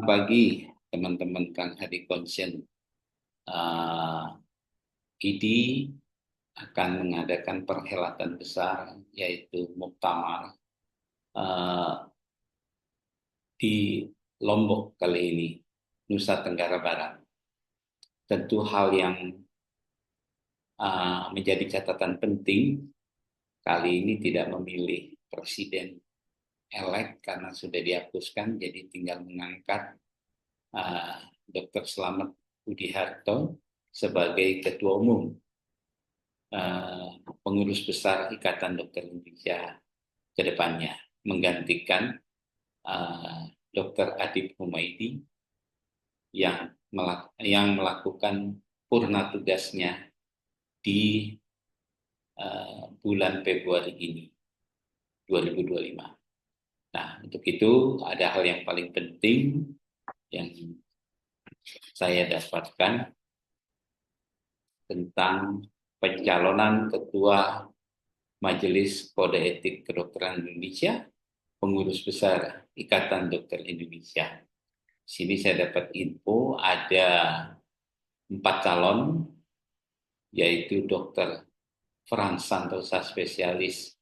pagi teman-teman Kang Hadi Conscience. IDI akan mengadakan perhelatan besar yaitu Muktamar di Lombok kali ini, Nusa Tenggara Barat. Tentu hal yang menjadi catatan penting kali ini tidak memilih presiden elek karena sudah dihapuskan, jadi tinggal mengangkat Dr. Slamet Budiharto sebagai Ketua Umum Pengurus Besar Ikatan Dokter Indonesia ke depannya, menggantikan Dr. Adib Humaydi yang melakukan purna tugasnya di bulan Februari ini, 2025. Nah, untuk itu ada hal yang paling penting yang saya dapatkan tentang pencalonan Ketua Majelis Kode Etik Kedokteran Indonesia, Pengurus Besar Ikatan Dokter Indonesia. Sini saya dapat info ada 4 calon, yaitu Dr. Frans Santosa, spesialis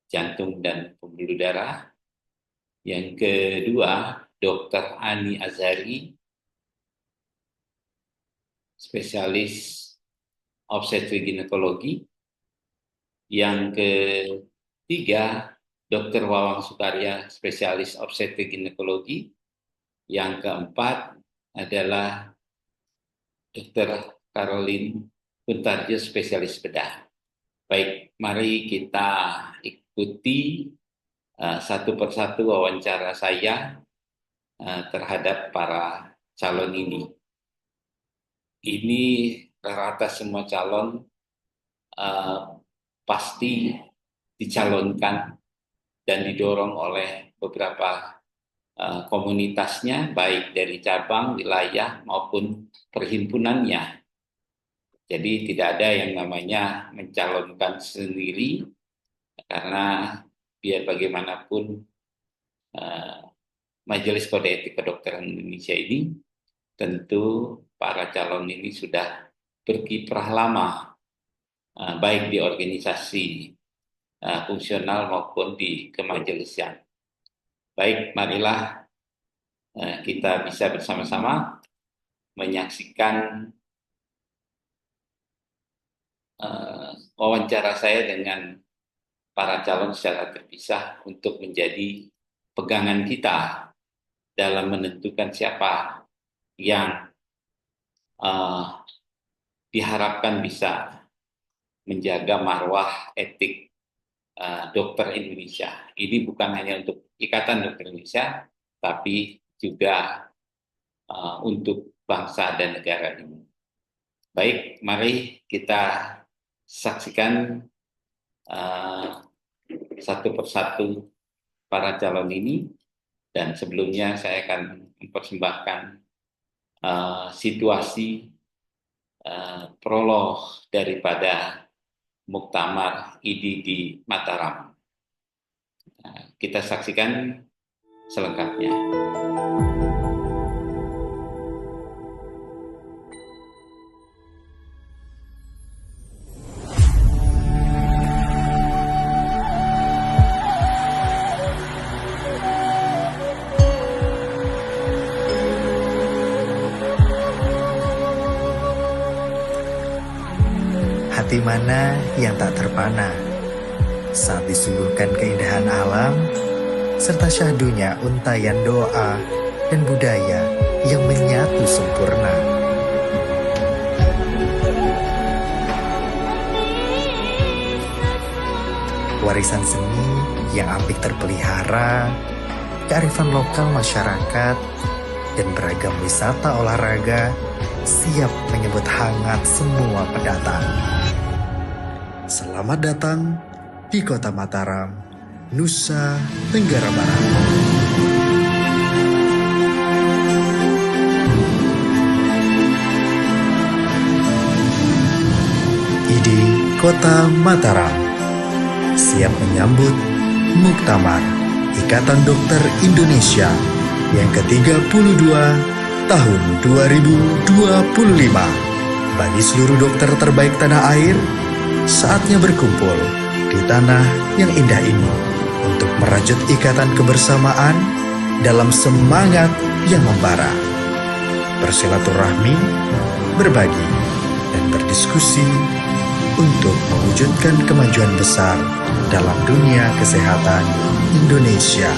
jantung dan pembuluh darah. Yang kedua, Dr. Ani Azhari, spesialis obstetrik ginekologi. Yang ketiga, Dr. Wawang Sukarya, spesialis obstetrik ginekologi. Yang keempat adalah Dr. Caroline Kuntarjo, spesialis bedah. Baik, mari kita ikuti satu persatu wawancara saya terhadap para calon ini. Ini rata semua calon pasti dicalonkan dan didorong oleh beberapa komunitasnya, baik dari cabang, wilayah, maupun perhimpunannya. Jadi tidak ada yang namanya mencalonkan sendiri, karena biar bagaimanapun Majelis Kode Etik Kedokteran Indonesia ini, tentu para calon ini sudah berkiprah lama, baik di organisasi fungsional maupun di kemajelisian. Baik, marilah kita bisa bersama-sama menyaksikan wawancara saya dengan para calon secara terpisah untuk menjadi pegangan kita dalam menentukan siapa yang diharapkan bisa menjaga marwah etik dokter Indonesia. Ini bukan hanya untuk Ikatan Dokter Indonesia, tapi juga untuk bangsa dan negara ini. Baik, mari kita saksikan satu persatu para calon ini, dan sebelumnya saya akan mempersembahkan situasi prolog daripada Muktamar IDI di Mataram. Kita saksikan selengkapnya. Hati mana yang tak terpana saat disuguhkan keindahan alam serta syahdunya untayan doa dan budaya yang menyatu sempurna. Warisan seni yang apik terpelihara, kearifan lokal masyarakat, dan beragam wisata olahraga siap menyambut hangat semua pendatang. Selamat datang di Kota Mataram, Nusa Tenggara Barat. IDI Kota Mataram siap menyambut Muktamar Ikatan Dokter Indonesia yang ke-32 tahun 2025. Bagi seluruh dokter terbaik tanah air, saatnya berkumpul di tanah yang indah ini untuk merajut ikatan kebersamaan dalam semangat yang membara. Bersilaturahmi, berbagi, dan berdiskusi untuk mewujudkan kemajuan besar dalam dunia kesehatan Indonesia.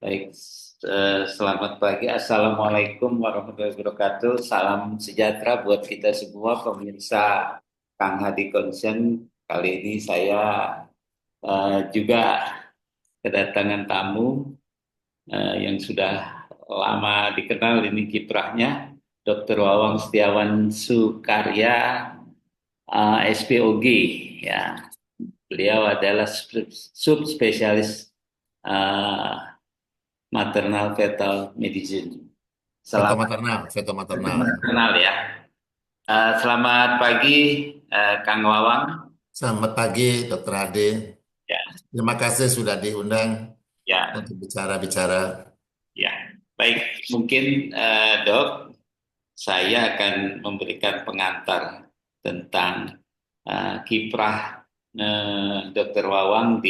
Baik, selamat pagi. Assalamualaikum warahmatullahi wabarakatuh. Salam sejahtera buat kita semua pemirsa Kang Hadi Concern. Kali ini saya juga kedatangan tamu yang sudah lama dikenal, ini kiprahnya Dr. Wawang Setiawan Sukarya, SPOG. Ya, beliau adalah subspesialis maternal fetal medicine. Selamat Fetal maternal. maternal ya. Selamat pagi Kang Wawang. Selamat pagi, Dr. Ade. Ya, Terima kasih sudah diundang ya, untuk bicara-bicara. ya. Baik, mungkin Dok, saya akan memberikan pengantar tentang kiprah Dr. Wawang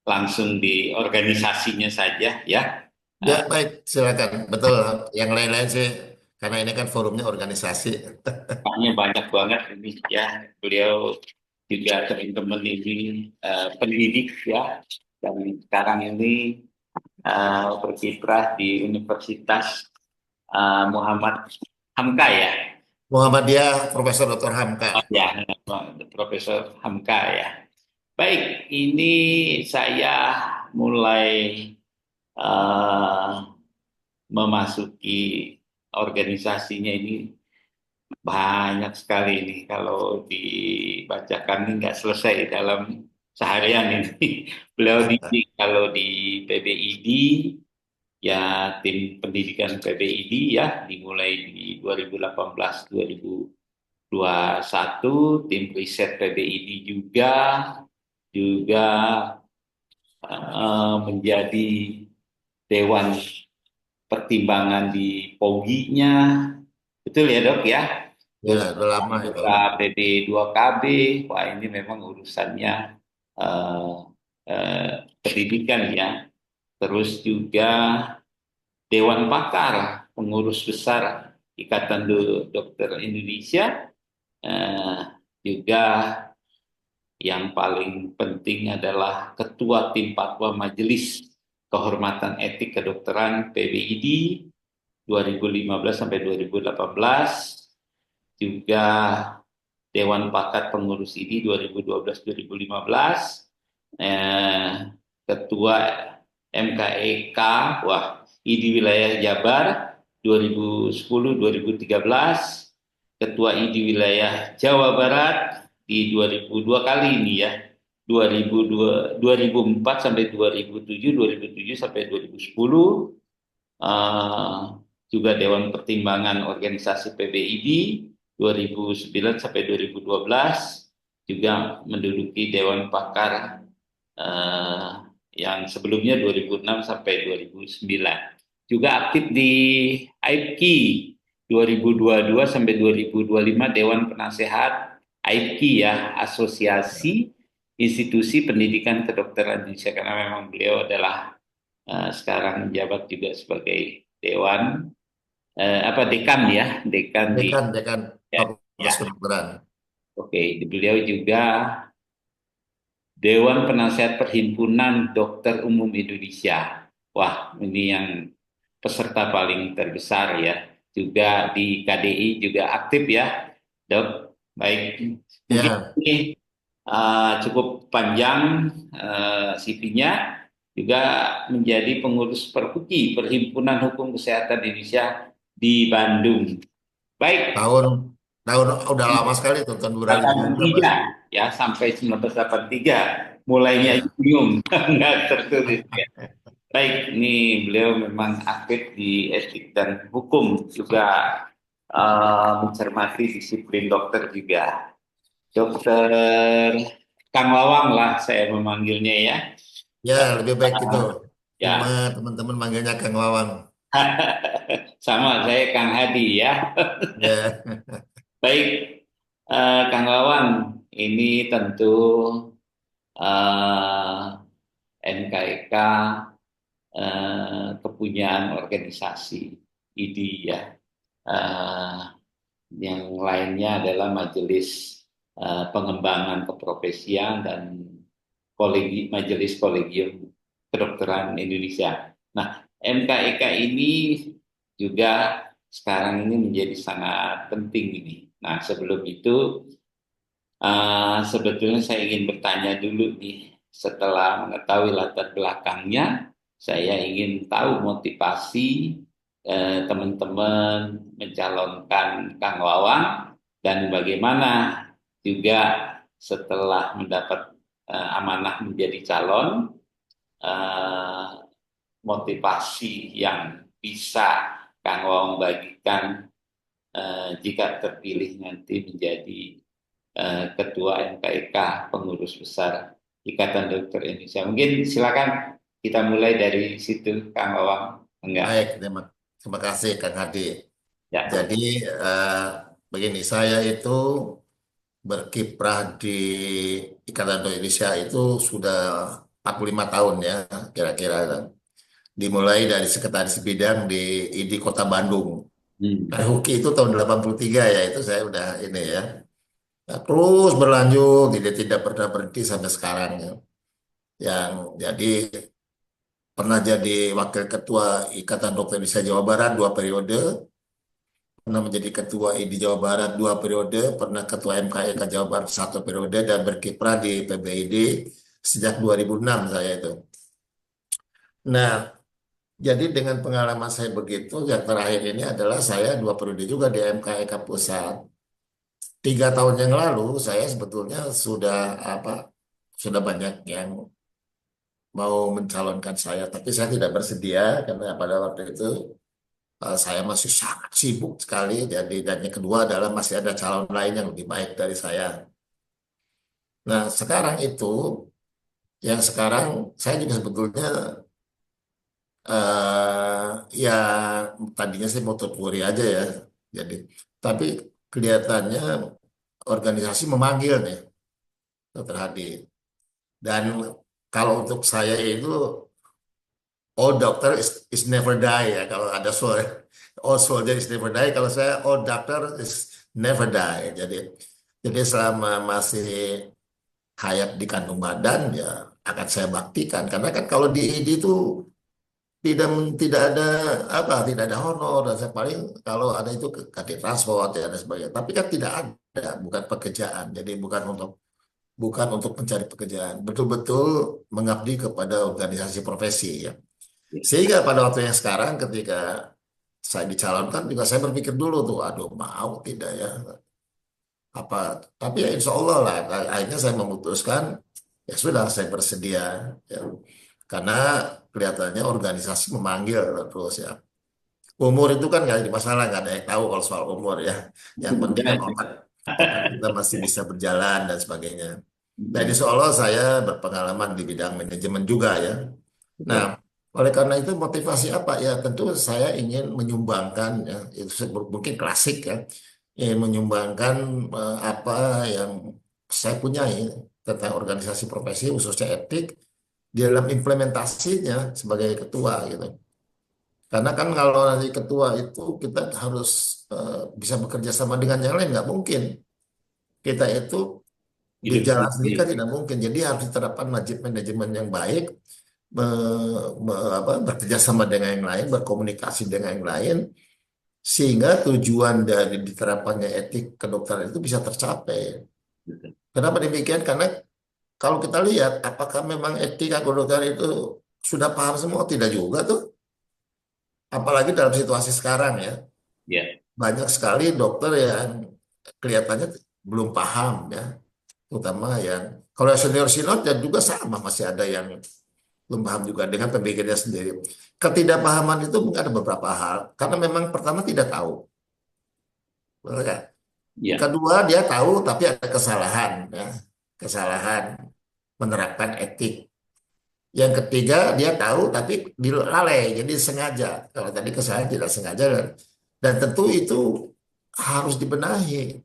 langsung di organisasinya saja ya. Ya, baik, silakan. Betul, yang lain-lain sih, karena ini kan forumnya organisasi. Makanya banyak banget ini ya, beliau juga teman-teman ini pendidik ya, dan sekarang ini berkiprah di Universitas Muhammad Hamka ya. Muhammadiyah Profesor Dr. Hamka. Ya, Profesor Hamka ya. Baik, ini saya mulai memasuki organisasinya ini banyak sekali ini, kalau dibacakan ini nggak selesai dalam seharian ini. Beliau kalau di PBID ya, tim pendidikan PBID ya, dimulai di 2018-2021, tim riset PBID juga menjadi dewan pertimbangan di POGI-nya. Betul ya Dok ya? Ya, udah lama ya. PB2KB, wah ini memang urusannya pendidikan ya. Terus juga Dewan Pakar, pengurus besar Ikatan Dokter Indonesia, juga yang paling penting adalah Ketua Tim Fatwa Majelis Kehormatan Etik Kedokteran PBID 2015 sampai 2018, juga Dewan Pakar Pengurus ID 2012-2015, Ketua MKEK, wah, ID Wilayah Jabar 2010-2013, Ketua ID Wilayah Jawa Barat di 2002 kali ini ya, 2004 sampai 2007, 2007 sampai 2010, juga Dewan Pertimbangan Organisasi PBID 2009 sampai 2012, juga menduduki Dewan Pakar yang sebelumnya 2006 sampai 2009. Juga aktif di AIPKI 2022 sampai 2025, Dewan Penasehat AIPKI ya, Asosiasi Institusi Pendidikan Kedokteran Indonesia, karena memang beliau adalah sekarang menjabat juga sebagai dewan dekan ya, dekan di Fakultas Kedokteran. Oke, beliau juga Dewan Penasehat Perhimpunan Dokter Umum Indonesia. Wah, ini yang peserta paling terbesar ya. Juga di KDI juga aktif ya, Dok. Baik, mungkin ini cukup panjang CV-nya. Juga menjadi pengurus Perhuki, Perhimpunan Hukum Kesehatan Indonesia di Bandung. Baik. Tahun udah lama sekali tuh, tahun 2003 ya, sampai 1983. Mulainya bingung, nggak tertulis ya. Baik, ini beliau memang aktif di etik dan hukum, juga mencermati disiplin dokter juga. Dokter Kang Wawang lah saya memanggilnya ya. Ya, lebih baik itu. Cuma Ya, teman-teman manggilnya Kang Wawang. sama saya Kang Hadi ya. Ya, Baik, Kang Wawang, ini tentu eh, NKIK kepunyaan organisasi IDI ya. Eh, yang lainnya adalah Majelis Pengembangan Keprofesian dan Majelis Kolegium Kedokteran Indonesia. Nah, MKIK ini juga sekarang ini menjadi sangat penting ini. Nah, sebelum itu sebetulnya saya ingin bertanya dulu nih, setelah mengetahui latar belakangnya, saya ingin tahu motivasi teman-teman mencalonkan Kang Wawang dan bagaimana juga setelah mendapat amanah menjadi calon, eh, motivasi yang bisa Kang Wawang bagikan jika terpilih nanti menjadi Ketua MKIK, pengurus besar Ikatan Dokter Indonesia. Mungkin silakan kita mulai dari situ, Kang Wawang. baik. Enggak? Terima kasih Kang Hadi. Ya. Jadi eh, begini, saya itu berkiprah di Ikatan Dokter Indonesia itu sudah 45 tahun ya, kira-kira. Dimulai dari sekretaris bidang di ID Kota Bandung. Hmm. Nah, Huki itu tahun 83 ya, itu saya udah ini ya. Nah, terus berlanjut, tidak pernah berhenti sampai sekarang ya. Yang jadi pernah jadi wakil ketua Ikatan Dokter Indonesia Jawa Barat 2 periode, pernah menjadi ketua ID Jawa Barat 2 periode, pernah ketua MKIK Jawa Barat 1 periode, dan berkiprah di PBID sejak 2006 saya itu. Nah, jadi dengan pengalaman saya begitu, yang terakhir ini adalah saya 2 periode juga di MKIK Pusat. 3 tahun yang lalu saya sebetulnya sudah banyak yang mau mencalonkan saya, tapi saya tidak bersedia karena pada waktu itu saya masih sangat sibuk sekali. Jadi dan yang kedua adalah masih ada calon lain yang lebih baik dari saya. Nah sekarang itu, yang sekarang saya juga sebetulnya ya tadinya saya mau tuturi aja ya. Jadi tapi kelihatannya organisasi memanggil nih, Dokter Hadi. Dan kalau untuk saya itu all doctor is never die ya, kalau ada soal all soldier is never die, kalau saya all doctor is never die. Jadi selama masih hayat di kandung badan ya akan saya baktikan, karena kan kalau di ID itu tidak tidak ada tidak ada honor, dan saya paling kalau ada itu ke transport ya dan sebagainya, tapi kan tidak ada, bukan pekerjaan, jadi bukan untuk mencari pekerjaan, betul-betul mengabdi kepada organisasi profesi ya. Sehingga pada waktu yang sekarang ketika saya dicalonkan juga saya berpikir dulu tuh, aduh mau tidak ya, apa, tapi ya insya Allah lah akhirnya saya memutuskan ya sudah saya bersedia ya, karena kelihatannya organisasi memanggil terus ya. Umur itu kan nggak jadi masalah, nggak ada yang tahu kalau soal umur ya. Yang penting kan otak kita masih bisa berjalan dan sebagainya. Dan insya Allah saya berpengalaman di bidang manajemen juga ya. Nah, Betul. oleh karena itu motivasi apa ya? Tentu saya ingin menyumbangkan ya, itu mungkin klasik ya, ingin menyumbangkan apa yang saya punyai tentang organisasi profesi khususnya etik di dalam implementasinya sebagai ketua gitu. Karena kan kalau nanti ketua itu kita harus bisa bekerja sama dengan yang lain, nggak mungkin. Kita itu di Hidup jalan sendiri kan sendiri. tidak mungkin. Jadi harus diterapkan manajemen yang baik, bekerja sama dengan yang lain, berkomunikasi dengan yang lain, sehingga tujuan dari diterapkannya etik kedokteran itu bisa tercapai. Kenapa demikian? Karena kalau kita lihat, apakah memang etika kedokteran itu sudah paham semua? Tidak juga tuh. Apalagi dalam situasi sekarang ya. Ya. Banyak sekali dokter yang kelihatannya belum paham ya. Terutama yang, kalau senior senior dan juga sama, masih ada yang belum paham juga dengan pemikirannya sendiri. Ketidakpahaman itu mungkin ada beberapa hal, karena memang pertama tidak tahu, betul nggak? Ya, Kedua dia tahu tapi ada kesalahan, ya, kesalahan menerapkan etik. Yang ketiga dia tahu tapi dilalai, jadi sengaja. Kalau tadi kesalahan tidak sengaja dan tentu itu harus dibenahi.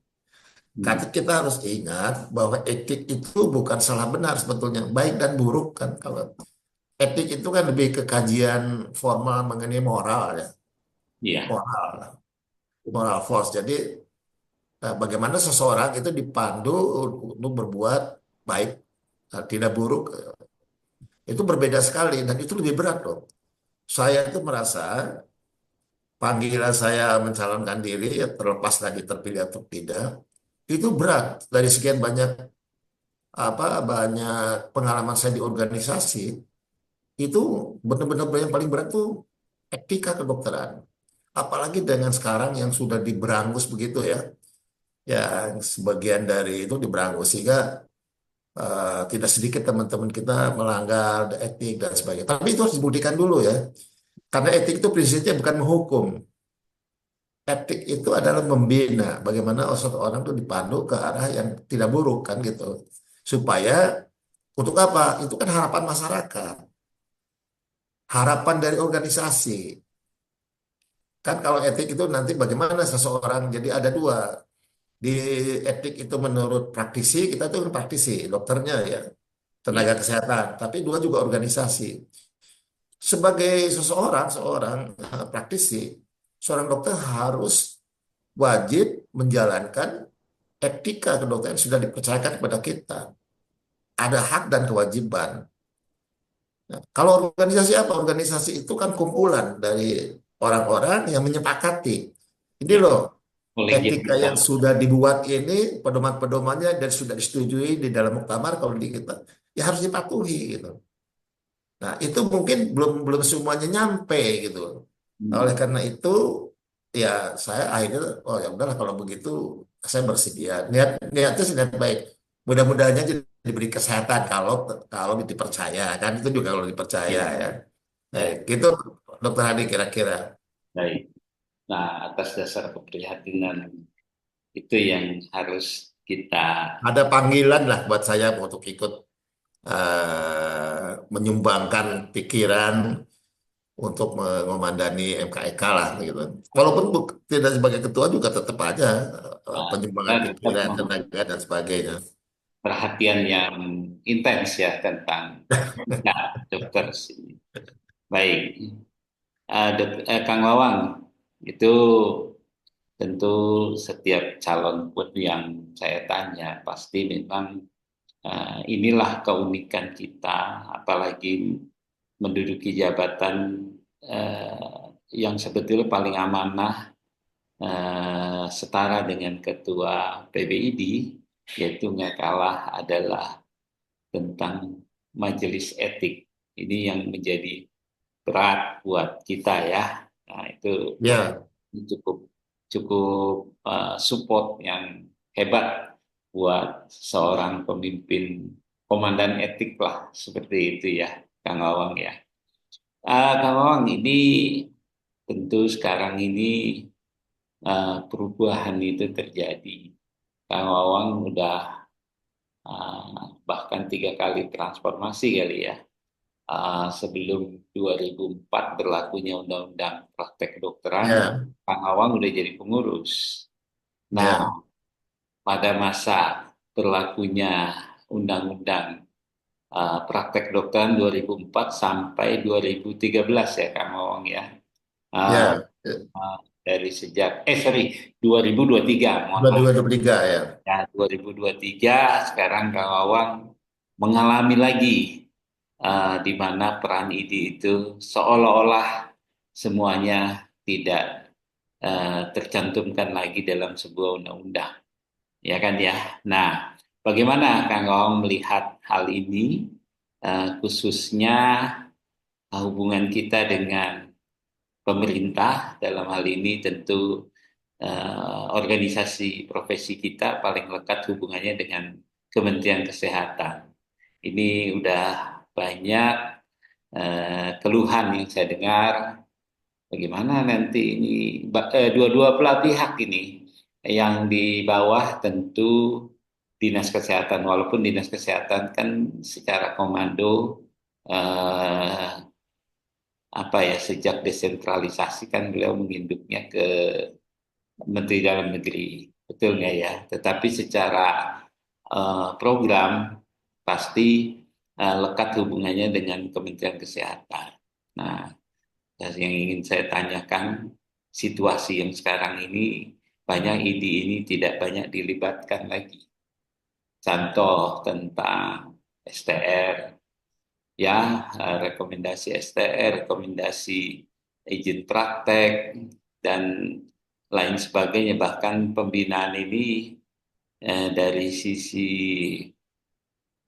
Karena hmm, kita harus ingat bahwa etik itu bukan salah benar sebetulnya, baik dan buruk kan. Kalau etik itu kan lebih ke kajian formal mengenai moral ya, ya, moral, moral force. Jadi bagaimana seseorang itu dipandu untuk berbuat baik, tidak buruk, itu berbeda sekali dan itu lebih berat loh. Saya itu merasa panggilan saya mencalonkan diri, ya terlepas lagi terpilih atau tidak, itu berat dari sekian banyak banyak pengalaman saya di organisasi. Itu benar-benar yang paling berat tuh etika kedokteran. Apalagi dengan sekarang yang sudah diberangus begitu ya, yang sebagian dari itu diberangus sehingga tidak sedikit teman-teman kita melanggar etik dan sebagainya. Tapi itu harus dibuktikan dulu ya, karena etik itu prinsipnya bukan menghukum. Etik itu adalah membina bagaimana seseorang itu dipandu ke arah yang tidak buruk kan gitu. Supaya untuk apa? Itu kan harapan masyarakat, harapan dari organisasi. Kan kalau etik itu nanti bagaimana seseorang, jadi ada dua. Di etik itu menurut praktisi, kita itu kan praktisi, dokternya ya, tenaga ya, kesehatan. Tapi dua juga organisasi. Sebagai seseorang, seorang praktisi, seorang dokter harus wajib menjalankan etika kedokteran yang sudah dipercayakan kepada kita. Ada hak dan kewajiban. Nah, kalau organisasi apa? Organisasi itu kan kumpulan dari orang-orang yang menyepakati. Ini ya. loh, etika yang Kolegialitas. sudah dibuat ini, pedoman-pedomannya dan sudah disetujui di dalam muktamar kalau di kita, ya harus dipatuhi gitu. Nah, itu mungkin belum belum semuanya nyampe gitu. Nah, oleh Hmm, karena itu, ya saya akhirnya, oh ya udahlah kalau begitu saya bersedia. Niatnya sih niat baik. Mudah-mudahan aja diberi kesehatan kalau kalau dipercaya kan itu juga kalau dipercaya ya, ya. Nah, ya, gitu Dokter Hadi kira-kira. baik. Nah, atas dasar keprihatinan itu yang harus kita. Ada panggilan lah buat saya untuk ikut menyumbangkan pikiran untuk mengomandani MKEK lah gitu. Walaupun tidak sebagai ketua juga tetap aja Kita penyumbangan tetap pikiran, tenaga dan sebagainya. perhatian yang intens ya tentang ya, dokter sini. Baik, Kang Wawang, itu tentu setiap calon pun yang saya tanya pasti memang inilah keunikan kita, apalagi menduduki jabatan yang sebetulnya paling amanah, setara dengan ketua PBID, yaitu nggak kalah adalah tentang majelis etik. Ini yang menjadi berat buat kita ya. Nah, itu Ya, cukup cukup support yang hebat buat seorang pemimpin komandan etik lah seperti itu ya, Kang Awang ya. Kang Awang, ini tentu sekarang ini perubahan itu terjadi. Kang Awang udah bahkan 3 kali transformasi kali ya. Sebelum 2004 berlakunya Undang-Undang Praktek Kedokteran, ya, Kang Awang udah jadi pengurus. Nah, ya, pada masa berlakunya Undang-Undang Praktek Kedokteran 2004 sampai 2013 ya, Kang Awang ya. Uh, ya. dari sejak, sorry, 2023, mohon Dua maaf. dua dua tiga ya. Ya, 2023 sekarang Kang Awang mengalami lagi di mana peran ID itu seolah-olah semuanya tidak tercantumkan lagi dalam sebuah undang-undang, ya kan ya. Nah, bagaimana Kang Awang melihat hal ini, khususnya hubungan kita dengan pemerintah dalam hal ini tentu organisasi profesi kita paling lekat hubungannya dengan Kementerian Kesehatan. Ini udah banyak keluhan yang saya dengar. Bagaimana nanti ini dua-dua belah pihak ini yang di bawah tentu dinas kesehatan, walaupun dinas kesehatan kan secara komando eh, apa ya, sejak desentralisasi kan beliau menginduknya ke Menteri Dalam Negeri, betul nggak ya? Tetapi secara program pasti lekat hubungannya dengan Kementerian Kesehatan. Nah, yang ingin saya tanyakan, situasi yang sekarang ini banyak ID ini tidak banyak dilibatkan lagi. Contoh tentang STR, ya, rekomendasi STR, rekomendasi izin praktek, dan lain sebagainya. Bahkan pembinaan ini dari sisi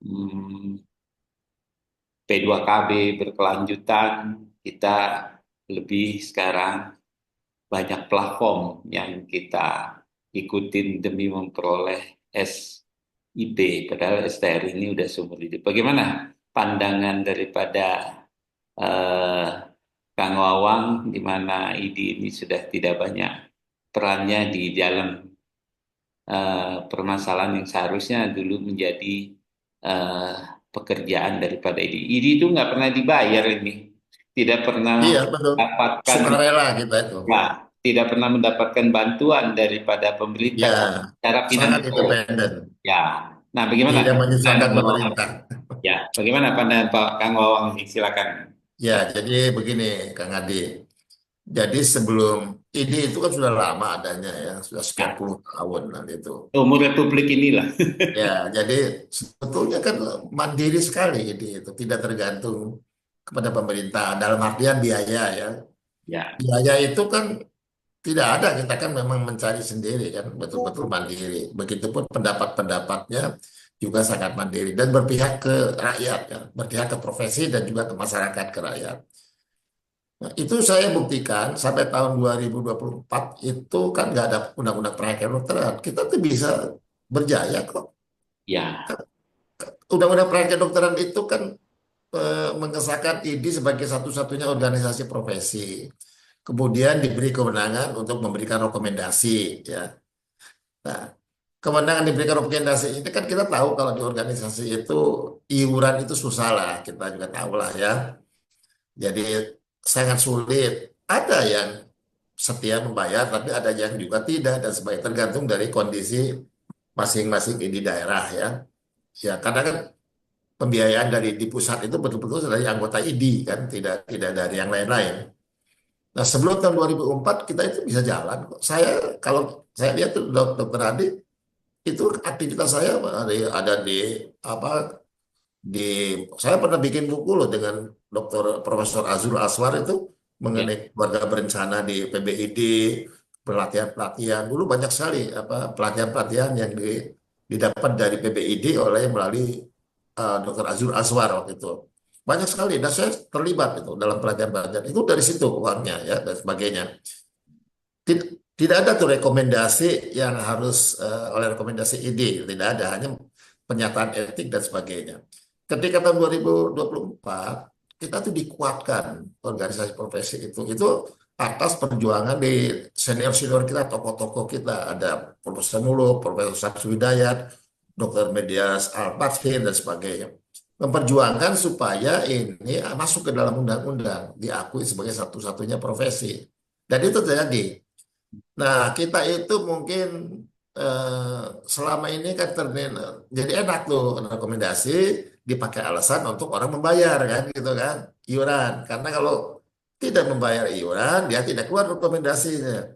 hmm, P2KB berkelanjutan, kita lebih sekarang banyak platform yang kita ikutin demi memperoleh SIP, padahal STR ini udah seumur hidup. Bagaimana pandangan daripada eh, Kang Wawang, di mana ID ini sudah tidak banyak perannya di dalam permasalahan yang seharusnya dulu menjadi eh, pekerjaan daripada ID. ID itu nggak pernah dibayar ini, tidak pernah Iya, betul. mendapatkan, Sukarela kita itu. ya, tidak pernah mendapatkan bantuan daripada pemerintah Ya, secara sangat finansial. independen. Ya, nah bagaimana Tidak pandangan menyusahkan Kang Wawang? pemerintah. Ya, bagaimana pandangan Pak Kang Wawang? Silakan. Ya, jadi begini, Kang Adi. Jadi sebelum ini itu kan sudah lama adanya ya, sudah sekian Ya, puluh tahun nanti itu. umur Republik inilah. Ya, jadi sebetulnya kan mandiri sekali ini itu tidak tergantung kepada pemerintah dalam artian biaya ya. Ya, Biaya itu kan tidak ada, kita kan memang mencari sendiri kan, betul-betul mandiri. Begitupun pendapat-pendapatnya juga sangat mandiri dan berpihak ke rakyat kan, berpihak ke profesi dan juga ke masyarakat, ke rakyat. Nah, itu saya buktikan sampai tahun 2024 itu kan nggak ada undang-undang tenaga kedokteran. Kita tuh bisa berjaya kok. ya, Undang-undang tenaga kedokteran itu kan mengesahkan ID sebagai satu-satunya organisasi profesi. Kemudian diberi kewenangan untuk memberikan rekomendasi ya. Nah, kewenangan diberikan rekomendasi ini kan kita tahu kalau di organisasi itu iuran itu susah lah, kita juga tahu lah ya. Jadi sangat sulit. Ada yang setia membayar, tapi ada yang juga tidak dan sebagainya tergantung dari kondisi masing-masing di daerah ya. Ya, karena kan pembiayaan dari di pusat itu betul-betul dari anggota ID kan, tidak tidak dari yang lain-lain. Nah, sebelum tahun 2004 kita itu bisa jalan kok. Saya kalau saya lihat tuh dokter Adi itu aktivitas saya ada di apa di saya pernah bikin buku loh dengan Dokter Profesor Azrul Aswar itu ya, mengenai keluarga berencana di PBID, pelatihan-pelatihan dulu banyak sekali apa pelatihan-pelatihan yang didapat dari PBID oleh melalui Dokter Azrul Aswar waktu itu banyak sekali dan saya terlibat itu dalam pelatihan-pelatihan itu dari situ uangnya ya dan sebagainya. Tid- Tidak ada tuh rekomendasi yang harus oleh rekomendasi ide, tidak ada, hanya pernyataan etik dan sebagainya. Ketika tahun 2024, kita tuh dikuatkan organisasi profesi itu atas perjuangan di senior-senior kita, tokoh-tokoh kita, ada Profesor Muluk, Profesor Samsul Hidayat, Dr. Medias Al-Fathin, dan sebagainya. Memperjuangkan supaya ini masuk ke dalam undang-undang, diakui sebagai satu-satunya profesi. Dan itu terjadi. Nah, kita itu mungkin selama ini kan jadi enak tuh rekomendasi dipakai alasan untuk orang membayar kan gitu kan iuran. Karena kalau tidak membayar iuran dia tidak keluar rekomendasinya.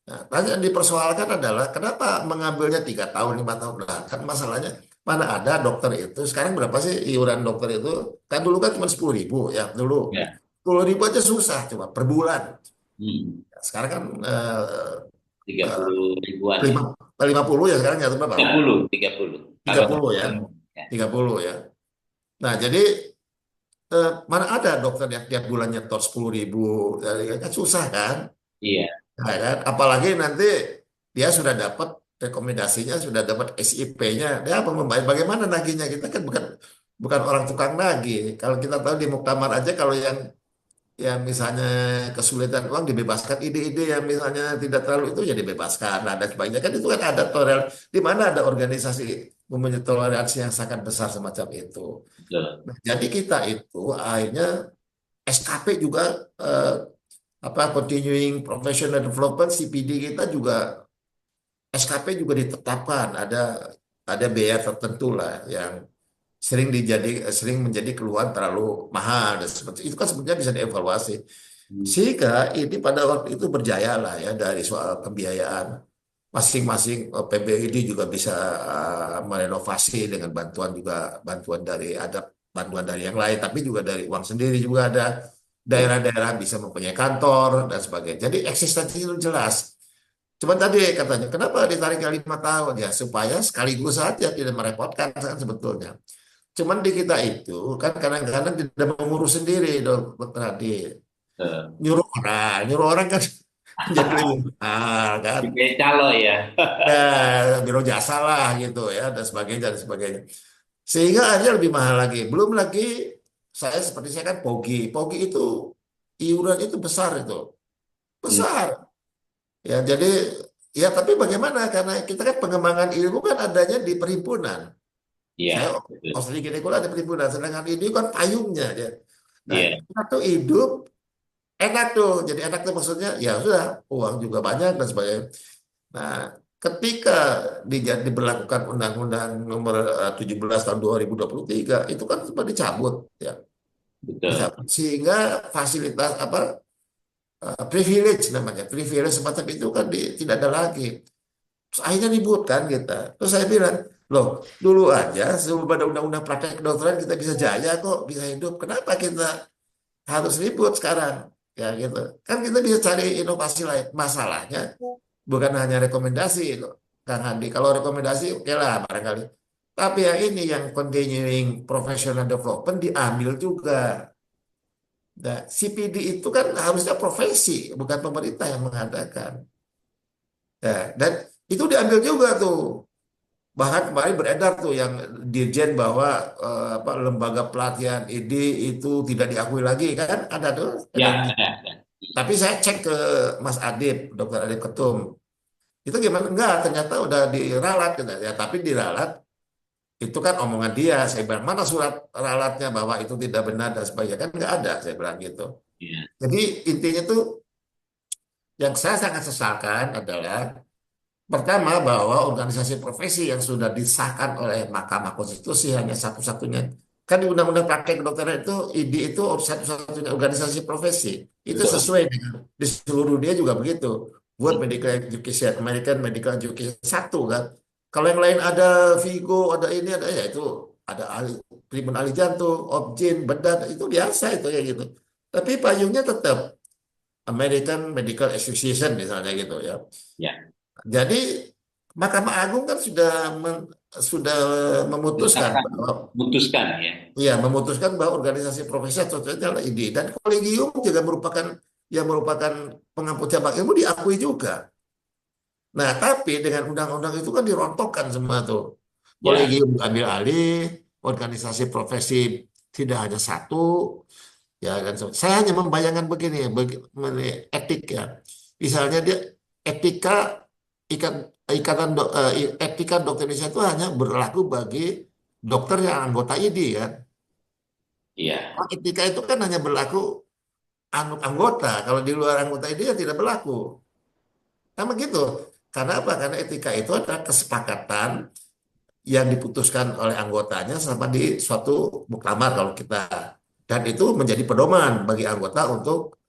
Nah, yang dipersoalkan adalah kenapa mengambilnya 3 tahun 5 tahun nah, kan masalahnya mana ada dokter itu sekarang berapa sih iuran dokter itu kan dulu kan cuma 10.000 ya dulu ya. 10.000 aja susah coba per bulan. Hmm, Sekarang kan 30 ribuan ya. lima 50 ya sekarang ya atau berapa? 30, 30. tiga Kalau puluh ya, ya. 30 ya. Nah, jadi mana ada dokter yang tiap bulan nyetor 10.000, kan susah kan? Iya, Nah, kan? Apalagi nanti dia sudah dapat rekomendasinya, sudah dapat SIP-nya, dia apa membayar? Bagaimana nagihnya? Kita kan bukan orang tukang nagih. Kalau kita tahu di muktamar aja, kalau yang misalnya kesulitan uang dibebaskan, ide-ide yang misalnya tidak terlalu itu ya dibebaskan, nah, dan sebagainya kan itu kan ada toleransi, di mana ada organisasi mempunyai toleransi yang sangat besar semacam itu. betul. Nah, jadi kita itu akhirnya SKP juga, eh, Continuing Professional Development CPD kita juga, SKP juga ditetapkan ada biaya tertentu lah yang sering menjadi keluhan terlalu mahal dan seperti itu kan sebenarnya bisa dievaluasi. Hmm. Sehingga ini pada waktu itu berjaya lah ya dari soal pembiayaan. Masing-masing PBID juga bisa merenovasi dengan bantuan dari ada bantuan dari yang lain, tapi juga dari uang sendiri juga ada. Betul. Daerah-daerah bisa mempunyai kantor dan sebagainya. Jadi eksistensi itu jelas. Cuman tadi katanya, kenapa ditariknya 5 tahun ya? Supaya sekaligus saja tidak merepotkan kan sebetulnya. Cuman di kita itu kan kadang-kadang tidak mengurus sendiri, dokter Adi. Betul. Nyuruh orang kan menjadi lebih mahal kan. Kayak calo ya. Ya, biro jasa lah gitu ya, dan sebagainya dan sebagainya. Sehingga akhirnya lebih mahal lagi. Belum lagi seperti saya kan Pogi. Pogi itu iuran itu besar itu. Hmm. Besar. Ya, jadi ya tapi bagaimana? Karena kita kan pengembangan ilmu kan adanya di perhimpunan. Iya, Saya betul. Australia Gynecology ada perhimpunan, sedangkan ini kan payungnya ya. Nah, Iya, kita tuh hidup enak tuh. Jadi enak tuh maksudnya ya sudah uang juga banyak dan sebagainya. Nah, ketika diberlakukan Undang-Undang Nomor 17 tahun 2023 itu kan sempat dicabut ya. betul. Dicabut. Sehingga fasilitas privilege namanya, privilege semacam itu kan tidak ada lagi. Terus akhirnya ribut kan kita. Terus saya bilang, loh dulu aja sebelum ada undang-undang praktek kedokteran kita bisa jaya kok, bisa hidup. Kenapa kita harus ribut sekarang? Ya gitu. Kan kita bisa cari inovasi lain. Masalahnya bukan hanya rekomendasi kok, Kang Hadi. Kalau rekomendasi oke lah barangkali. Tapi yang ini yang continuing professional development diambil juga. Nah, CPD itu kan harusnya profesi, bukan pemerintah yang mengadakan. Ya, dan itu diambil juga tuh. Bahkan kemarin beredar tuh yang dirjen bahwa lembaga pelatihan ID itu tidak diakui lagi kan ada tuh. Ya, ada. Tapi saya cek ke Mas Adib, Dokter Adib Ketum. Itu gimana? Enggak, ternyata udah diralat gitu. Ya, tapi diralat itu kan omongan dia. Saya bilang mana surat ralatnya bahwa itu tidak benar dan sebagainya kan nggak ada. Saya bilang gitu. Iya. Jadi intinya tuh yang saya sangat sesalkan adalah pertama, bahwa organisasi profesi yang sudah disahkan oleh Mahkamah Konstitusi hanya satu-satunya. Kan di Undang-Undang Praktek Kedokteran itu, ID itu satu-satunya organisasi profesi. Itu Betul. sesuai dengan di seluruh dunia juga begitu. Buat Medical Education, American Medical Education satu kan. Kalau yang lain ada Vigo, ada ini, ada ya itu ada primun ahli jantung, objin, bedah, itu biasa itu ya gitu. Tapi payungnya tetap American Medical Association misalnya gitu ya. Ya. Jadi Mahkamah Agung kan sudah memutuskan Tetapkan, bahwa putuskan ya. organisasi profesi cocoknya adalah ID dan kolegium juga merupakan pengampu cabang ilmu diakui juga. Nah, tapi dengan undang-undang itu kan dirontokkan semua tuh. Ya. Kolegium ambil alih, organisasi profesi tidak hanya satu, ya kan. Saya hanya membayangkan begini, mengenai etik ya. Misalnya dia etika ikat, ikatan etika dokter Indonesia itu hanya berlaku bagi dokter yang anggota ID kan. Iya. Kalau etika itu kan hanya berlaku anggota. Kalau di luar anggota ID ya tidak berlaku. Nah begitu. Karena apa? Karena etika itu adalah kesepakatan yang diputuskan oleh anggotanya sama di suatu muktamar kalau kita, dan itu menjadi pedoman bagi anggota untuk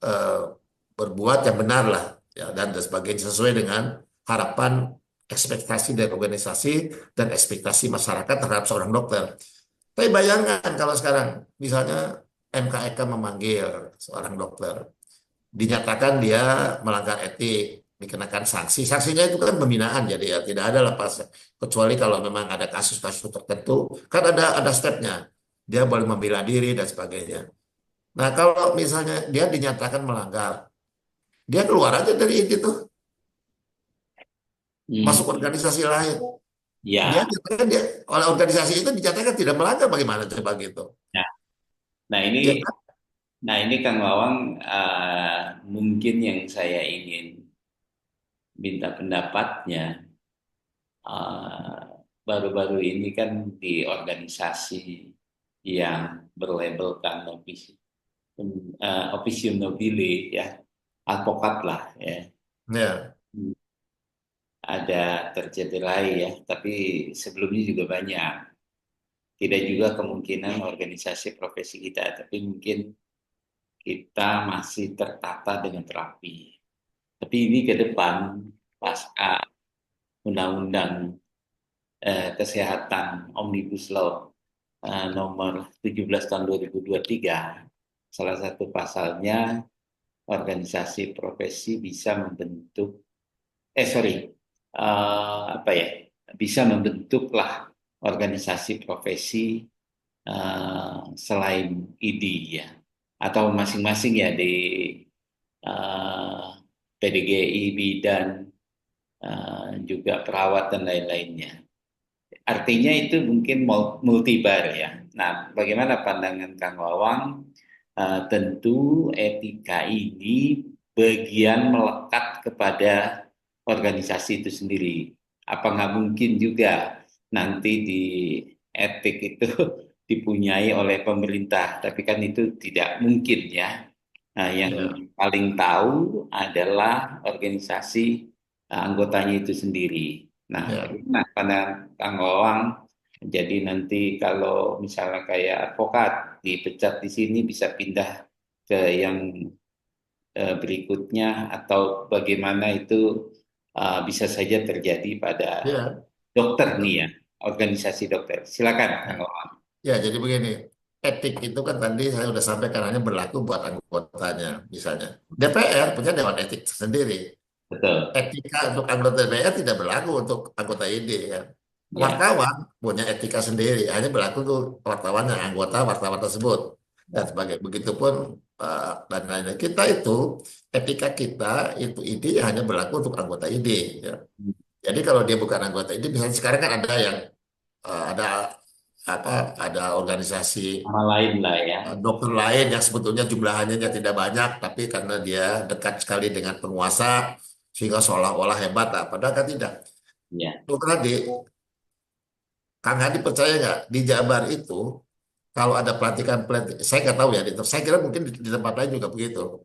berbuat yang benar lah ya, dan sebagainya sesuai dengan harapan ekspektasi dari organisasi dan ekspektasi masyarakat terhadap seorang dokter. Tapi bayangkan kalau sekarang misalnya MKEK memanggil seorang dokter, dinyatakan dia melanggar etik, dikenakan sanksi. Sanksinya itu kan pembinaan, jadi ya tidak ada lepas kecuali kalau memang ada kasus-kasus tertentu, kan ada stepnya. Dia boleh membela diri dan sebagainya. Nah, kalau misalnya dia dinyatakan melanggar, dia keluar aja dari itu, Hmm. masuk organisasi lain. Dia Ya, nyatakan dia oleh organisasi itu dinyatakan tidak melanggar, bagaimana coba gitu? nah, nah ini, Ya kan? Kang Wawang, mungkin yang saya ingin minta pendapatnya, eh, baru-baru ini kan di organisasi yang berlabelkan officium nobile ya, advokat lah ya, Ya, ada tercederai ya, tapi sebelumnya juga banyak. Tidak juga kemungkinan organisasi profesi kita, tapi mungkin kita masih tertata dengan rapi. Tapi ini ke depan pasca Undang-Undang Kesehatan Omnibus Law nomor 17 tahun 2023, salah satu pasalnya organisasi profesi bisa membentuk, apa ya, bisa membentuklah organisasi profesi selain ID ya, atau masing-masing ya di eh, PDGI, bidan, juga perawat dan lain-lainnya. Artinya itu mungkin multibar ya. Nah, bagaimana pandangan Kang Wawang? Tentu etika ini bagian melekat kepada organisasi itu sendiri. Apa nggak mungkin juga nanti di etik itu dipunyai oleh pemerintah? Tapi kan itu tidak mungkin ya. Nah, yang ya, paling tahu adalah organisasi anggotanya itu sendiri. Nah, ya. bagaimana pandangan Kang Wawang? Jadi nanti kalau misalnya kayak advokat dipecat di sini bisa pindah ke yang berikutnya, atau bagaimana itu bisa saja terjadi pada Ya, dokter nih ya, organisasi dokter. Silakan Kang Wawang. ya, jadi begini, etik itu kan tadi saya sudah sampaikan hanya berlaku buat anggotanya, misalnya. DPR punya Dewan Etik sendiri. Betul. Etika untuk anggota DPR tidak berlaku untuk anggota ID ya. Ya. Wartawan punya etika sendiri, hanya berlaku untuk wartawan yang anggota wartawan tersebut. Dan Ya. sebagai begitupun dan lain-lain. Kita itu etika kita itu ID hanya berlaku untuk anggota ID ya. Jadi kalau dia bukan anggota ID, misalnya sekarang kan ada yang ada apa ada organisasi Sama lain lah ya. dokter lain yang sebetulnya jumlahnya tidak banyak, tapi karena dia dekat sekali dengan penguasa sehingga seolah-olah hebat, padahal kan tidak. Ya. Dokter Hadi, Kang Hadi percaya nggak di Jabar itu kalau ada pelantikan pelantik, saya nggak tahu ya, saya kira mungkin di tempat lain juga begitu.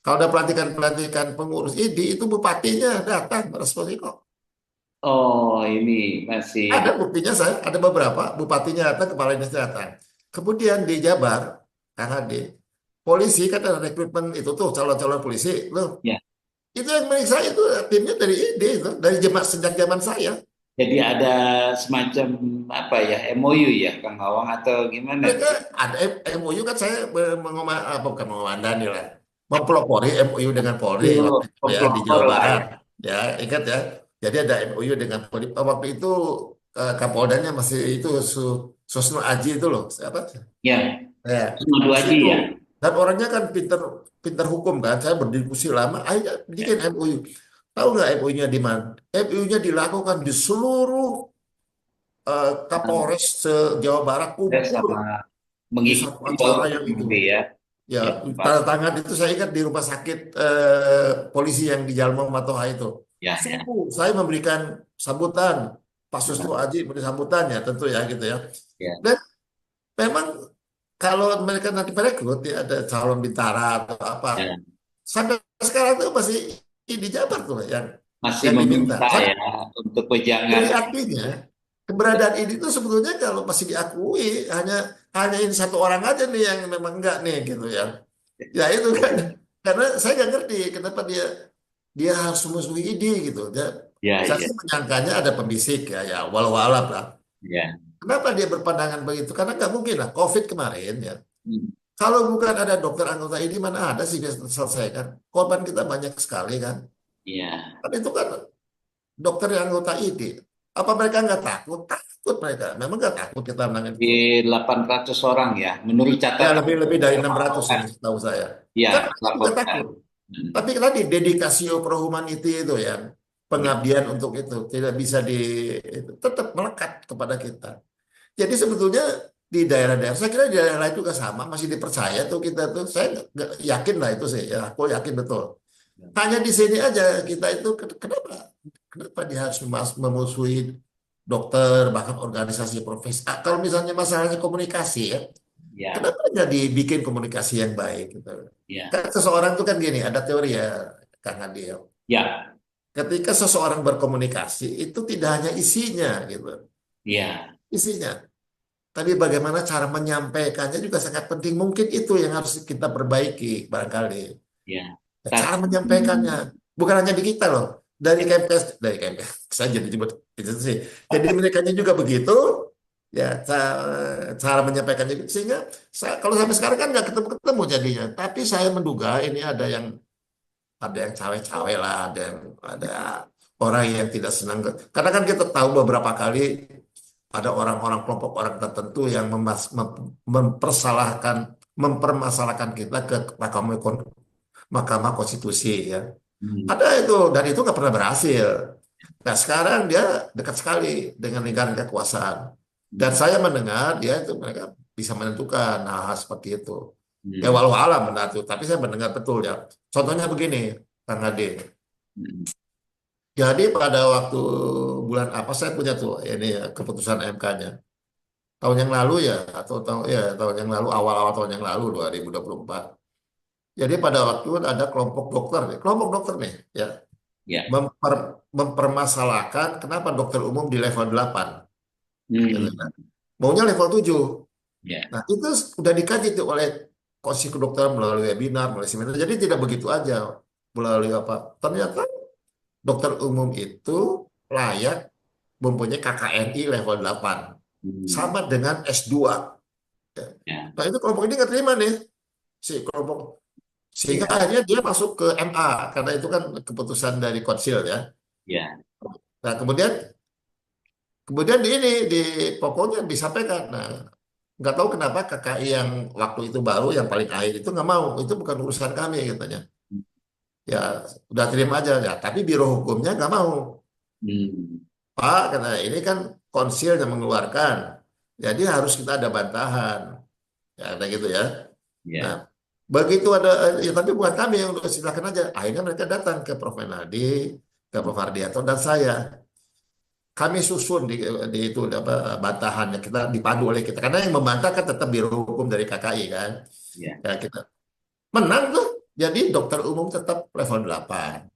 Kalau ada pelantikan pelantikan pengurus ID itu bupatinya datang responnya kok. Oh, ini masih Ada buktinya, saya ada beberapa bupatinya datang, kepala dinas datang. Kemudian di Jabar, Kang Hadi, polisi kan ada rekrutmen itu tuh calon-calon polisi loh. ya. Itu yang meriksa itu timnya dari ID itu, dari sejak zaman saya. Jadi ada semacam apa ya, MOU ya Kang Awang atau gimana? Mereka ada MOU kan, saya apa bukan mengomandani lah, mempelopori MOU dengan Polri Itu waktu itu ya di pelopor Jawa lah Barat. ya. Ya, ingat ya. Jadi ada MOU dengan Polri. Waktu itu Kapoldanya masih itu Susno Aji itu loh, siapa? Ya, Ya, Madu di Aji situ. ya. Dan orangnya kan pinter pinter hukum kan. Saya berdiskusi lama, akhirnya bikin MOU. Tahu nggak MOU-nya di mana? MOU-nya dilakukan di seluruh Kapolres se-Jawa Barat Saya kumpul sama di satu mengikuti acara walaupun yang itu. nanti ya. Ya, Ya, Pak. tanda tangan itu saya ingat di rumah sakit polisi yang di Jalmo Matoha itu. Ya, ya, Sungguh, saya memberikan sambutan. Pak Susno Aji memberi sambutannya tentu ya gitu ya. ya, Dan memang kalau mereka nanti merekrut ya ada calon bintara atau apa, ya. sampai sekarang tuh masih di Jabar tuh Masih yang diminta. meminta ya untuk wejangan. Jadi artinya keberadaan ini tuh sebetulnya kalau masih diakui hanya hanya ini satu orang aja nih yang memang enggak nih gitu ya. Ya itu kan, karena saya nggak ngerti kenapa dia dia harus musuhi ide gitu. Ya, Saya ya, sih menyangkanya ada pembisik ya, ya walau alam lah. ya. Kenapa dia berpandangan begitu? Karena nggak mungkin lah COVID kemarin ya. Hmm. Kalau bukan ada dokter anggota ini, mana ada sih bisa selesaikan. Korban kita banyak sekali kan. Ya. Kan itu kan dokter yang anggota ID. Apa mereka nggak takut? Takut mereka. Memang nggak takut kita menangani Di COVID. 800 orang ya, menurut Ya catatan lebih dari 600 kan. ini tahu saya. Ya, Kan nggak laporkan. takut. Hmm. Tapi tadi dedikasio pro humanity itu ya. Ya. pengabdian untuk itu, tidak bisa tetap melekat kepada kita. Jadi sebetulnya di daerah-daerah, saya kira di daerah lain juga sama, masih dipercaya tuh kita tuh, saya nggak yakin lah itu sih, ya aku yakin betul. Hanya di sini aja kita itu kenapa kenapa dia harus memusuhi dokter bahkan organisasi profesi. Kalau misalnya masalahnya komunikasi ya, Ya. kenapa nggak dibikin komunikasi yang baik gitu. Ya. Kan seseorang tuh kan gini, ada teori ya Kang Adil. Ya. Ketika seseorang berkomunikasi itu tidak hanya isinya gitu, Ya. isinya, tapi bagaimana cara menyampaikannya juga sangat penting. Mungkin itu yang harus kita perbaiki barangkali. Ya. Cara Tar- menyampaikannya bukan hanya di kita loh, dari KMPS saya jadi nyebut itu sih. Jadi mereka juga begitu ya, cara menyampaikannya sehingga kalau sampai sekarang kan nggak ketemu-ketemu jadinya. Tapi saya menduga ini ada yang cawe-cawe lah, ada orang yang tidak senang. Karena kan kita tahu beberapa kali ada orang-orang kelompok orang tertentu yang mempermasalahkan kita ke Mahkamah Konstitusi ya. Hmm. Ada itu dan itu nggak pernah berhasil. Nah sekarang dia dekat sekali dengan lingkaran kekuasaan. Dan Hmm. saya mendengar dia itu mereka bisa menentukan hal seperti itu. Ya Hmm. walau alam benar tuh, tapi saya mendengar betul ya. Contohnya begini, Kang Ade. Hmm. Jadi pada waktu bulan apa saya punya tuh ini ya, keputusan MK-nya. Tahun yang lalu ya atau tahun yang lalu awal-awal tahun yang lalu 2024. Jadi pada waktu ada kelompok dokter nih ya Ya. mempermasalahkan kenapa dokter umum di level 8 gitu Hmm. kan. Maunya level 7. Ya. Nah, itu udah dikaji tuh oleh Konsi Kedokteran melalui webinar, melalui seminar. Jadi tidak begitu aja melalui apa. Ternyata dokter umum itu layak mempunyai KKNI level 8 Hmm. sama dengan S2. Ya. Nah, itu kelompok ini nggak terima nih si kelompok, sehingga Ya. akhirnya dia masuk ke MA karena itu kan keputusan dari konsil ya. Ya. Nah, kemudian kemudian di pokoknya disampaikan. Nah, nggak tahu kenapa KKI yang waktu itu baru yang paling akhir itu nggak mau. Itu bukan urusan kami katanya. Ya udah terima aja ya. Tapi biro hukumnya nggak mau. Hmm. Pak, karena ini kan konsil yang mengeluarkan. Jadi harus kita ada bantahan. Ya, ada gitu ya. Nah, Ya. begitu ada, ya tapi bukan kami yang udah silakan aja. Akhirnya mereka datang ke Prof. Menadi, ke Prof. Hardianto, dan saya. Kami susun di itu apa bantahannya kita dipadu oleh kita karena yang membantah kan tetap biro hukum dari KKI kan. Ya. Ya kita menang tuh. Jadi dokter umum tetap level 8.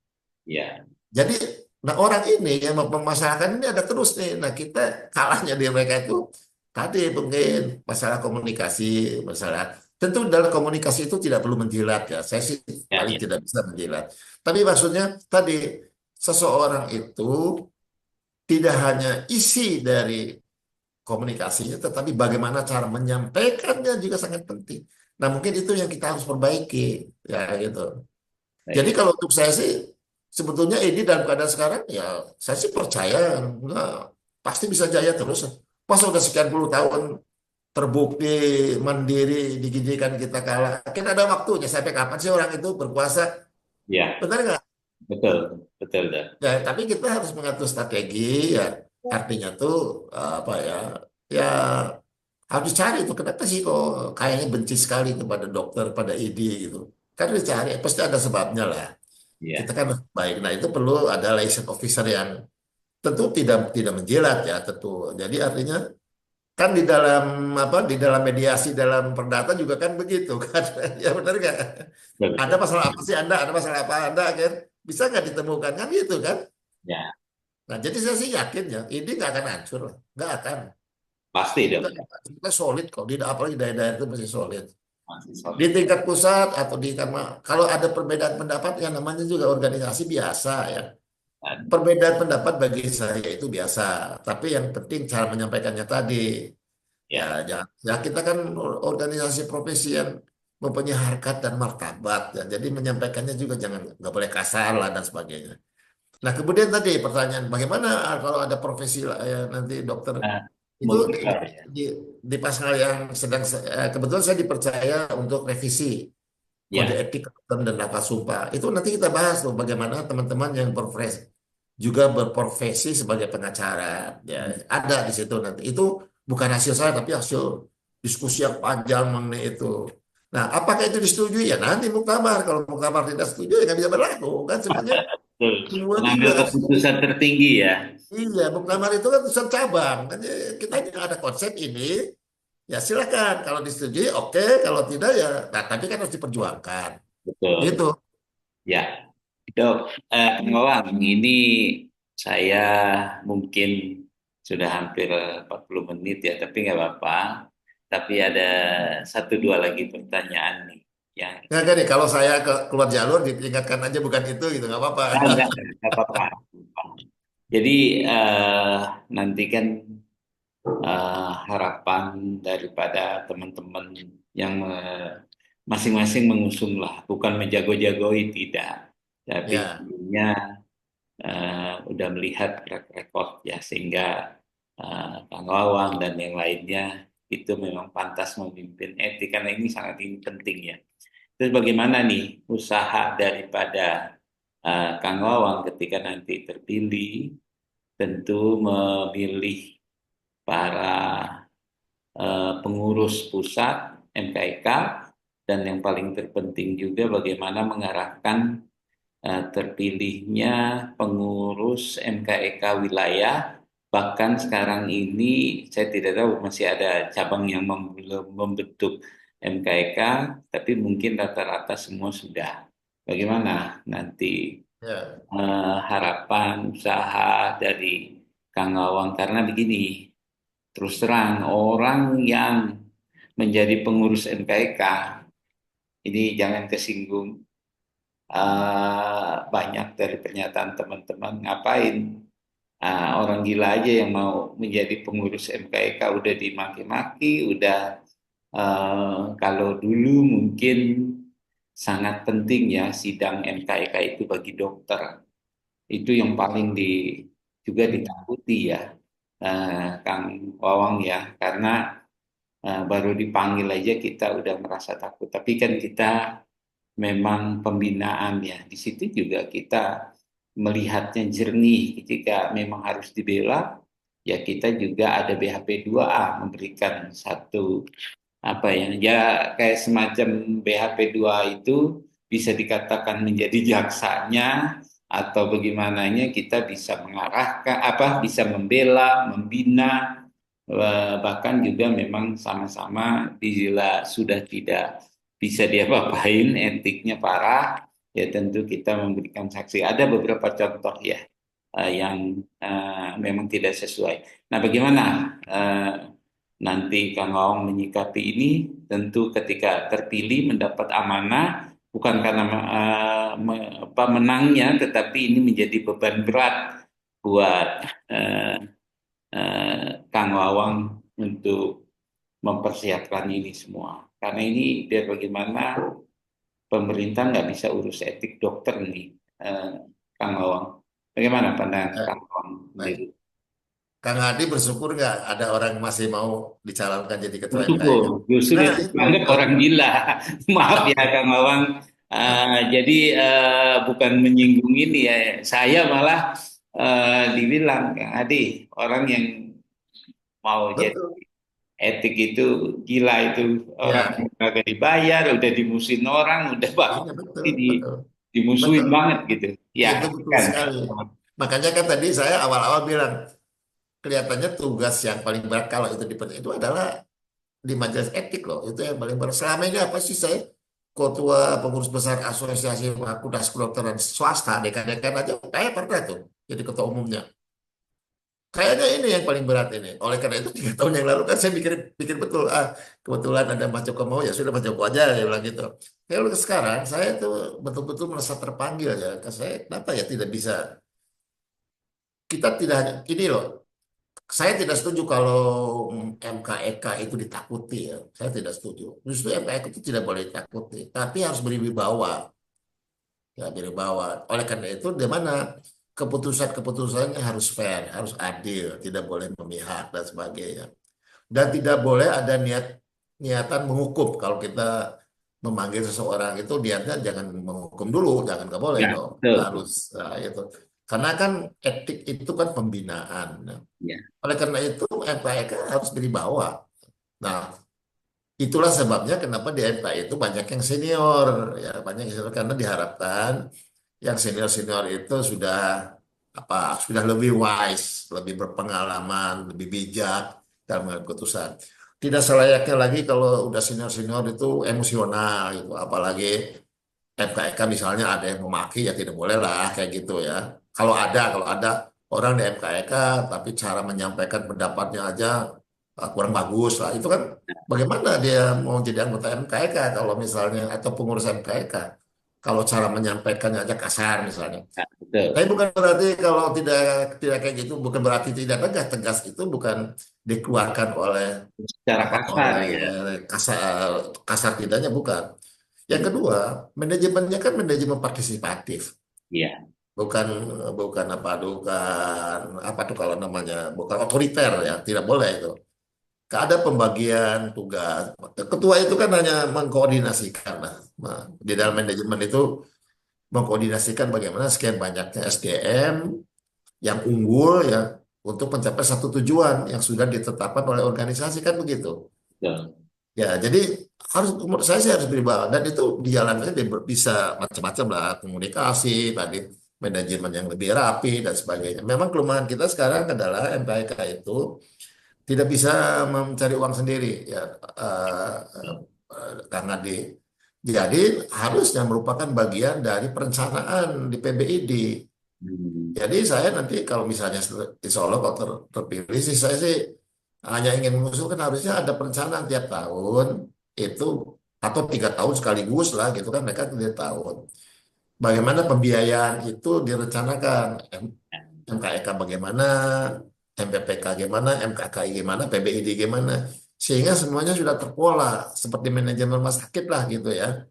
Ya. Jadi nah orang ini yang mempermasalahkan ini ada terus nih. Nah kita kalahnya di mereka itu tadi mungkin masalah komunikasi, masalah tentu dalam komunikasi itu tidak perlu menjilat ya. Saya sih Ya. paling Ya. tidak bisa menjilat. Tapi maksudnya tadi seseorang itu tidak hanya isi dari komunikasinya, tetapi bagaimana cara menyampaikannya juga sangat penting. Nah, mungkin itu yang kita harus perbaiki, ya gitu. Jadi Baik. kalau untuk saya sih, sebetulnya ini dalam keadaan sekarang, ya saya sih percaya, enggak, pasti bisa jaya terus. Masa udah sekian puluh tahun terbukti mandiri, diginikan kita kalah. Kan ada waktunya, sampai kapan sih orang itu berkuasa? Ya. Benar nggak? Betul. Betul dah. Ya, tapi kita harus mengatur strategi, ya. Artinya tuh, apa ya, ya harus dicari itu kenapa sih kok kayaknya benci sekali kepada dokter, pada ID gitu. Kan dicari, pasti ada sebabnya lah. Kita Ya. kan baik. Nah itu perlu ada liaison officer yang tentu tidak tidak menjilat ya tentu. Jadi artinya kan di dalam apa di dalam mediasi dalam perdata juga kan begitu kan. Ya benar nggak? Betul. Ada Betul. masalah apa sih Anda? Ada masalah apa Anda kan? Bisa nggak ditemukan kan gitu kan? Ya. Nah jadi saya sih yakin ya ini nggak akan hancur lah, nggak akan. Pasti Kita, dong. kita solid kok, di apalagi daerah-daerah itu masih solid. Masih Di solid. tingkat pusat atau kalau ada perbedaan pendapat yang namanya juga organisasi biasa ya. Dan- Perbedaan pendapat bagi saya itu biasa, tapi yang penting cara menyampaikannya tadi. Ya, Ya. ya kita kan organisasi profesi yang mempunyai harkat dan martabat ya. Jadi menyampaikannya juga jangan nggak boleh kasar lah dan sebagainya. Nah, kemudian tadi pertanyaan bagaimana kalau ada profesi nanti dokter Nah, itu membuka ya. di pasal yang kebetulan saya dipercaya untuk revisi kode Ya. etik kedokteran dan lapas sumpah. Itu nanti kita bahas tuh bagaimana teman-teman yang juga berprofesi sebagai pengacara. Ya, ada di situ nanti. Itu bukan hasil saya, tapi hasil diskusi yang panjang mengenai itu. Nah, apakah itu disetujui? Ya nanti muktamar. Kalau muktamar tidak setuju, ya nggak bisa berlaku. Kan sebenarnya Betul. semua Pengambil tugas. keputusan tertinggi ya. Iya, muktamar itu kan urusan cabang. Kan kita ini ada konsep ini, ya silakan. Kalau disetujui, oke. Kalau tidak, ya. Nah, tapi kan harus diperjuangkan. Betul. Gitu. Ya, Dok, Kang Wawang, ini saya mungkin sudah hampir 40 menit ya, tapi nggak apa-apa. Tapi ada satu dua lagi pertanyaan nih yang Ya kan nih, kalau saya keluar jalur, diingatkan aja bukan itu, gitu. Nggak apa-apa. nggak apa-apa. Jadi nanti kan harapan daripada teman-teman yang masing-masing mengusung lah, bukan menjago-jagoi tidak, tapi Ya, tentunya udah melihat track record ya sehingga Kang Wawang dan yang lainnya itu memang pantas memimpin etik karena ini sangat ini penting ya. Terus bagaimana nih usaha daripada Kang Wawang ketika nanti terpilih tentu memilih para pengurus pusat MKIK dan yang paling terpenting juga bagaimana mengarahkan terpilihnya pengurus MKEK wilayah. Bahkan sekarang ini saya tidak tahu masih ada cabang yang belum membentuk MKEK, tapi mungkin rata-rata semua sudah. Bagaimana nanti ya, harapan usaha dari Kang Awang? Karena begini, terus terang orang yang menjadi pengurus MKEK ini jangan kesinggung banyak dari pernyataan teman-teman ngapain orang gila aja yang mau menjadi pengurus MKEK udah dimaki-maki, udah kalau dulu mungkin sangat penting ya sidang MKEK itu bagi dokter itu yang paling juga ditakuti ya Kang Wawang ya karena baru dipanggil aja kita udah merasa takut tapi kan kita memang pembinaan ya. Di situ juga kita melihatnya jernih ketika memang harus dibela, ya kita juga ada BHP 2A memberikan satu apa ya, ya kayak semacam BHP 2A itu bisa dikatakan menjadi jaksanya atau bagaimananya kita bisa mengarahkan apa bisa membela, membina bahkan juga memang sama-sama bila sudah tidak bisa diapa-apain, etiknya parah, ya tentu kita memberikan saksi. Ada beberapa contoh ya yang memang tidak sesuai. Nah, bagaimana nanti Kang Aung menyikapi ini? Tentu ketika terpilih mendapat amanah bukan karena apa menangnya, tetapi ini menjadi beban berat buat eh, Kang Wawang untuk mempersiapkan ini semua. Karena ini biar bagaimana pemerintah nggak bisa urus etik dokter nih, eh, Kang Wawang. Bagaimana pandangan ya, Kang Wawang sendiri? baik. Kang Hadi bersyukur nggak ada orang yang masih mau dicalonkan jadi ketua MKEK? Betul, justru Nah, itu itu. dianggap orang gila. Maaf ya Kang Wawang. Jadi bukan menyinggung ini ya. Saya malah dibilang Kang Adi orang yang mau jadi Betul. etik itu gila itu orang Ya, yang kagak dibayar, udah dimusuhin orang, udah iya betul, pasti betul. dimusuhin Betul. banget gitu. Ya, Itu betul kan. sekali. Makanya kan tadi saya awal-awal bilang, kelihatannya tugas yang paling berat kalau itu itu adalah di majelis etik loh. Itu yang paling berat. Selama ini apa sih saya ketua pengurus besar Asosiasi Fakultas Kedokteran swasta dekan-dekan aja saya pernah tuh jadi ketua umumnya. Kayaknya ini yang paling berat ini. Oleh karena itu 3 tahun yang lalu kan saya pikir pikir betul kebetulan ada Mas Joko mau ya sudah Mas Joko aja ya bilang gitu. Kalau sekarang saya tuh betul-betul merasa terpanggil ya. Saya kenapa ya tidak bisa kita tidak hanya gini loh. Saya tidak setuju kalau MKEK itu ditakuti ya. Saya tidak setuju. Justru MKEK itu tidak boleh ditakuti, tapi harus berwibawa. Ya, berwibawa. Oleh karena itu, di mana keputusan-keputusannya harus fair, harus adil, tidak boleh memihak dan sebagainya. Dan tidak boleh ada niatan menghukum. Kalau kita memanggil seseorang itu niatnya jangan menghukum dulu, jangan nggak boleh Ya, dong. betul. Harus itu. Karena kan etik itu kan pembinaan. Nah, Ya, oleh karena itu MKEK harus berwibawa. Nah, itulah sebabnya kenapa di MKI itu banyak yang senior, ya banyak yang senior karena diharapkan yang senior-senior itu sudah sudah lebih wise, lebih berpengalaman, lebih bijak dalam mengambil keputusan. Tidak selayaknya lagi kalau udah senior-senior itu emosional gitu, apalagi MKEK misalnya ada yang memaki ya tidak boleh lah kayak gitu ya. Kalau ada orang di MKEK tapi cara menyampaikan pendapatnya aja kurang bagus lah. Itu kan bagaimana dia mau jadi anggota MKEK kalau misalnya atau pengurus MKEK kalau cara menyampaikannya aja kasar misalnya. ya, betul. Tapi bukan berarti kalau tidak tidak kayak gitu bukan berarti tidak tegas. Tegas itu bukan dikeluarkan oleh Secara kasar oleh ya. kasar kasar tidaknya bukan. Yang kedua, manajemennya kan manajemen partisipatif, Iya. bukan bukan apa tuh kalau namanya bukan otoriter ya, tidak boleh itu. Ada pembagian tugas. Ketua itu kan hanya mengkoordinasikan. Nah, di dalam manajemen itu mengkoordinasikan bagaimana sekian banyaknya SDM yang unggul ya untuk mencapai satu tujuan yang sudah ditetapkan oleh organisasi kan begitu. Betul. Ya, jadi menurut saya sih harus berubah dan itu dijalankan bisa macam-macam lah komunikasi tadi manajemen yang lebih rapi dan sebagainya. Memang kelemahan kita sekarang adalah MPK itu tidak bisa mencari uang sendiri ya eh, karena jadi harusnya merupakan bagian dari perencanaan di PBID. Hmm. Jadi saya nanti kalau misalnya insya Allah kalau terpilih sih saya sih hanya ingin mengusulkan harusnya ada perencanaan tiap tahun itu atau 3 tahun sekaligus lah gitu kan mereka 3 tahun. Bagaimana pembiayaan itu direncanakan MKEK bagaimana, MPPK gimana, MKKI gimana, PBID gimana sehingga semuanya sudah terpola seperti manajemen rumah sakit lah gitu ya.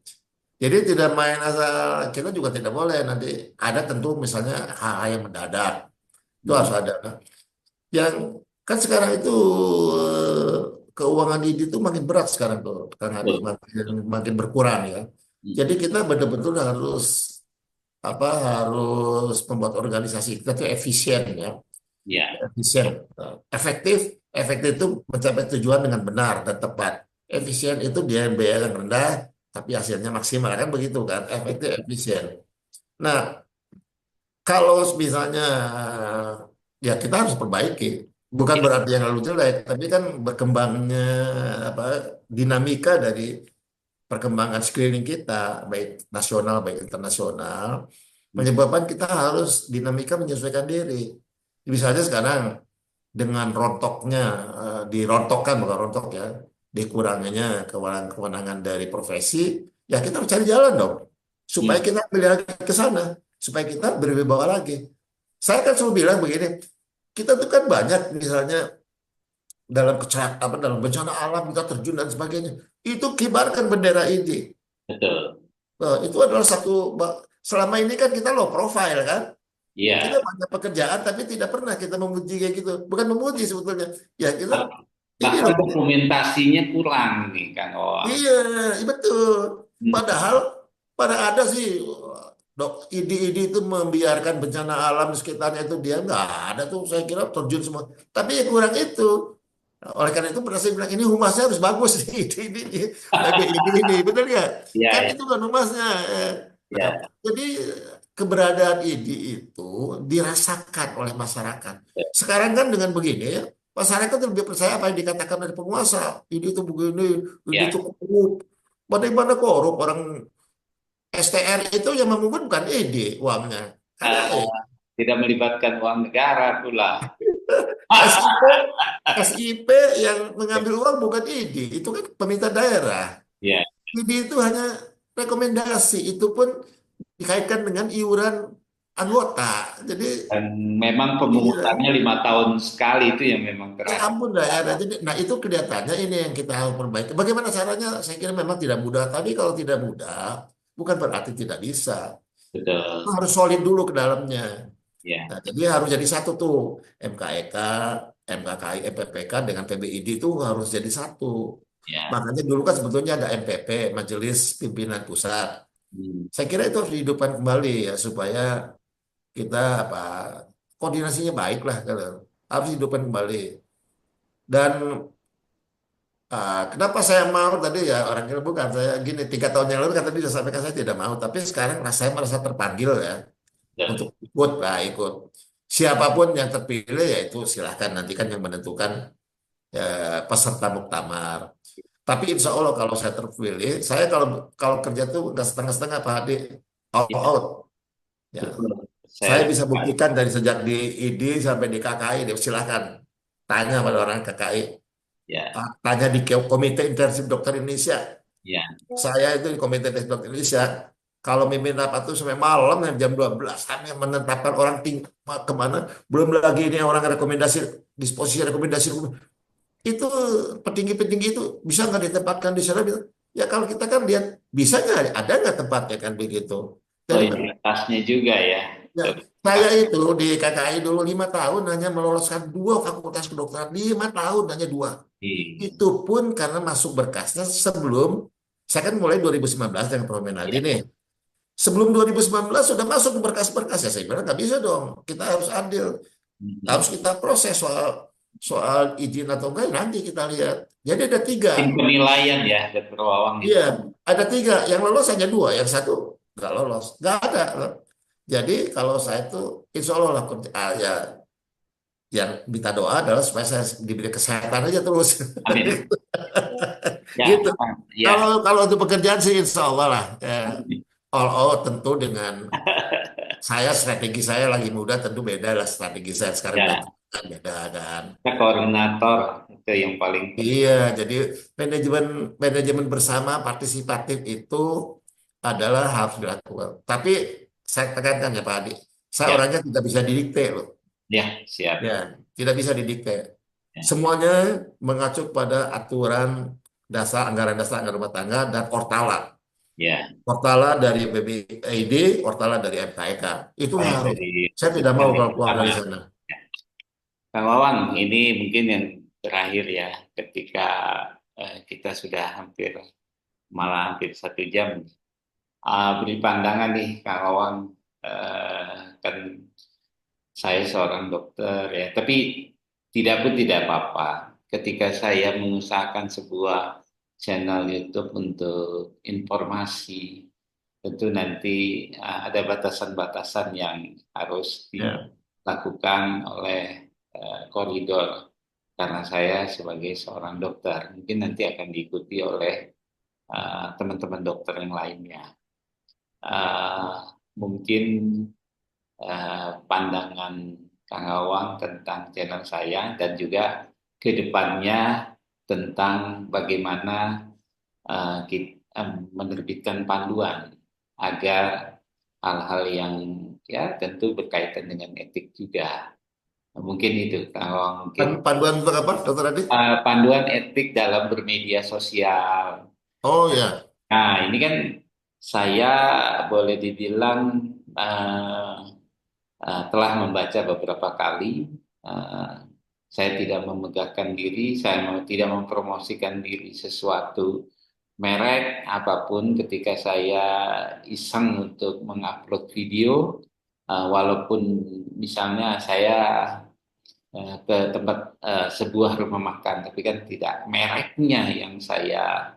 Jadi tidak main asal kita juga tidak boleh nanti ada tentu misalnya hal-hal yang mendadak itu harus Hmm. ada. Nah, yang kan sekarang itu eh, keuangan itu makin berat sekarang tuh Kang Adi Betul. makin berkurang ya. Jadi kita betul-betul harus harus membuat organisasi kita tuh efisien ya, Ya, efisien, efektif, efektif itu mencapai tujuan dengan benar dan tepat. Efisien itu dia biaya yang rendah tapi hasilnya maksimal kan begitu kan, efektif, efisien. Nah, kalau misalnya ya kita harus perbaiki. Bukan ya, berarti yang lalu jelek, tapi kan berkembangnya apa dinamika dari perkembangan sekeliling kita, baik nasional baik internasional, menyebabkan kita harus dinamika menyesuaikan diri. Misalnya sekarang dengan rontoknya, dirontokkan bukan rontok ya, dikuranginya kewenangan dari profesi, ya kita harus cari jalan dong, supaya hmm, kita kembali lagi ke sana, supaya kita berwibawa lagi. Saya kan selalu bilang begini, kita tuh kan banyak misalnya dalam kecelakaan, dalam bencana alam kita terjun dan sebagainya. Itu kibarkan bendera ini. betul. Nah, itu adalah selama ini kan kita low profile kan. Kita Iya. banyak pekerjaan tapi tidak pernah kita memuji kayak gitu. Bukan memuji sebetulnya. Ya kita Bah- ini Bahkan loh. dokumentasinya kurang nih, Kang Oang. Iya, iya betul. Hmm. Padahal pada ada sih dok idi-idi itu membiarkan bencana alam di sekitarnya itu dia nggak ada tuh saya kira terjun semua. Tapi ya kurang itu. Oleh karena itu pada saya bilang ini humasnya harus bagus nih ini ini betul nggak? Iya, Kan ya, itu kan humasnya. Nah, ya. jadi keberadaan IDI itu dirasakan oleh masyarakat. Sekarang kan dengan begini ya, masyarakat lebih percaya apa yang dikatakan oleh penguasa. IDI itu begini, IDI itu Ya. korup. Bagaimana korup orang STR itu yang memungut bukan IDI uangnya. Karena Tidak melibatkan uang negara pula. SIP SIP yang mengambil uang bukan IDI, itu kan pemerintah daerah. Ya, IDI itu hanya rekomendasi, itu pun dikaitkan dengan iuran anggota. Jadi, dan memang iya, pemungutannya 5 tahun sekali itu yang memang ya terakhir. ampun dah ya. Jadi, nah itu kelihatannya ini yang kita harus perbaiki. Bagaimana caranya? Saya kira memang tidak mudah. Tapi kalau tidak mudah, bukan berarti tidak bisa. Betul. Harus solid dulu ke dalamnya. Ya, Nah, jadi harus jadi satu tuh. MKEK, MKKI, MPPK dengan PBID itu harus jadi satu. ya. Makanya dulu kan sebetulnya ada MPP, Majelis Pimpinan Pusat. Hmm. Saya kira itu harus dihidupkan kembali ya supaya kita apa koordinasinya baik lah, kalau harus hidupkan kembali. Dan kenapa saya mau tadi ya orang kira bukan saya gini 3 tahun yang lalu kata dia sampaikan saya tidak mau, tapi sekarang saya merasa terpanggil ya untuk Dan ikut, lah ikut. Siapapun yang terpilih ya itu silahkan, nanti kan yang menentukan ya, peserta muktamar. Tapi insya Allah kalau saya terpilih, saya kalau kalau kerja tuh nggak setengah-setengah Pak Hadi, all ya, out. Ya, betul. Saya saya bisa sepakat. buktikan dari sejak di ID sampai di KKI, dia silahkan tanya pada orang KKI, Ya, tanya di Komite Intensif Dokter Indonesia. ya, Saya itu di Komite Intensif Dokter Indonesia, kalau mimpin rapat itu sampai malam jam 12 hanya menetapkan orang kemana, belum lagi ini orang rekomendasi, disposisi rekomendasi itu petinggi-petinggi itu bisa nggak ditempatkan di sana? Ya kalau kita kan lihat bisa nggak ada nggak tempatnya kan begitu. Jadi loyalitasnya juga ya. ya, saya itu di KKI dulu 5 tahun hanya meloloskan 2 fakultas kedokteran, 5 tahun hanya 2. Hmm. Itu pun karena masuk berkasnya sebelum saya kan mulai 2019 dengan Promenadi Ya. nih. Sebelum 2019 sudah masuk ke berkas-berkas ya saya bilang nggak bisa dong. Kita harus adil, harus Mhm. kita proses soal soal izin atau enggak nanti kita lihat. Jadi ada 3. Tim penilaian ya, Dr. Wawang Iya, itu. ada 3. Yang lolos hanya 2, yang satu nggak lolos, nggak ada. Jadi kalau saya tuh insya Allah lah ya yang minta doa adalah supaya saya diberi kesehatan aja terus. Amin. Ya, Gitu. Kalau ya. kalau untuk pekerjaan sih insya Allah lah. All out tentu dengan saya, strategi saya lagi muda tentu beda lah, strategi saya sekarang udah Ya, tua, beda kan. kita koordinator itu yang paling penting. Iya, jadi manajemen manajemen bersama partisipatif itu adalah harus dilakukan. Tapi saya tekankan ya Pak Adi, saya Ya, orangnya tidak bisa didikte loh. ya, siap. Ya, tidak bisa didikte. Ya, Semuanya mengacu pada aturan anggaran dasar anggaran rumah tangga dan Ortala. ya. Ortala dari BPID, Ortala dari MKEK. Itu Baik harus. dari Saya tidak mau kalau keluar pertama. dari sana. Ya. Kang Wawang, ini mungkin yang terakhir ya, ketika kita sudah malah hampir 1 jam. Beri pandangan nih, Kang Wawang, kan saya seorang dokter ya, tapi tidak pun tidak apa-apa. Ketika saya mengusahakan sebuah channel YouTube untuk informasi, tentu nanti ada batasan-batasan yang harus Ya. dilakukan oleh koridor. Karena saya sebagai seorang dokter, mungkin nanti akan diikuti oleh teman-teman dokter yang lainnya. Eh, Mungkin pandangan Kang Awang tentang channel saya dan juga ke depannya tentang bagaimana kita menerbitkan panduan agar hal-hal yang ya tentu berkaitan dengan etik juga. Mungkin itu Kang Awang, mungkin Panduan untuk apa, Dokter Adi? panduan etik dalam bermedia sosial. Oh ya, Nah, ini kan saya boleh dibilang eh, telah membaca beberapa kali. Eh, saya tidak memegahkan diri, saya tidak mempromosikan diri sesuatu merek apapun ketika saya iseng untuk mengupload video, walaupun misalnya saya ke tempat sebuah rumah makan, tapi kan tidak mereknya yang saya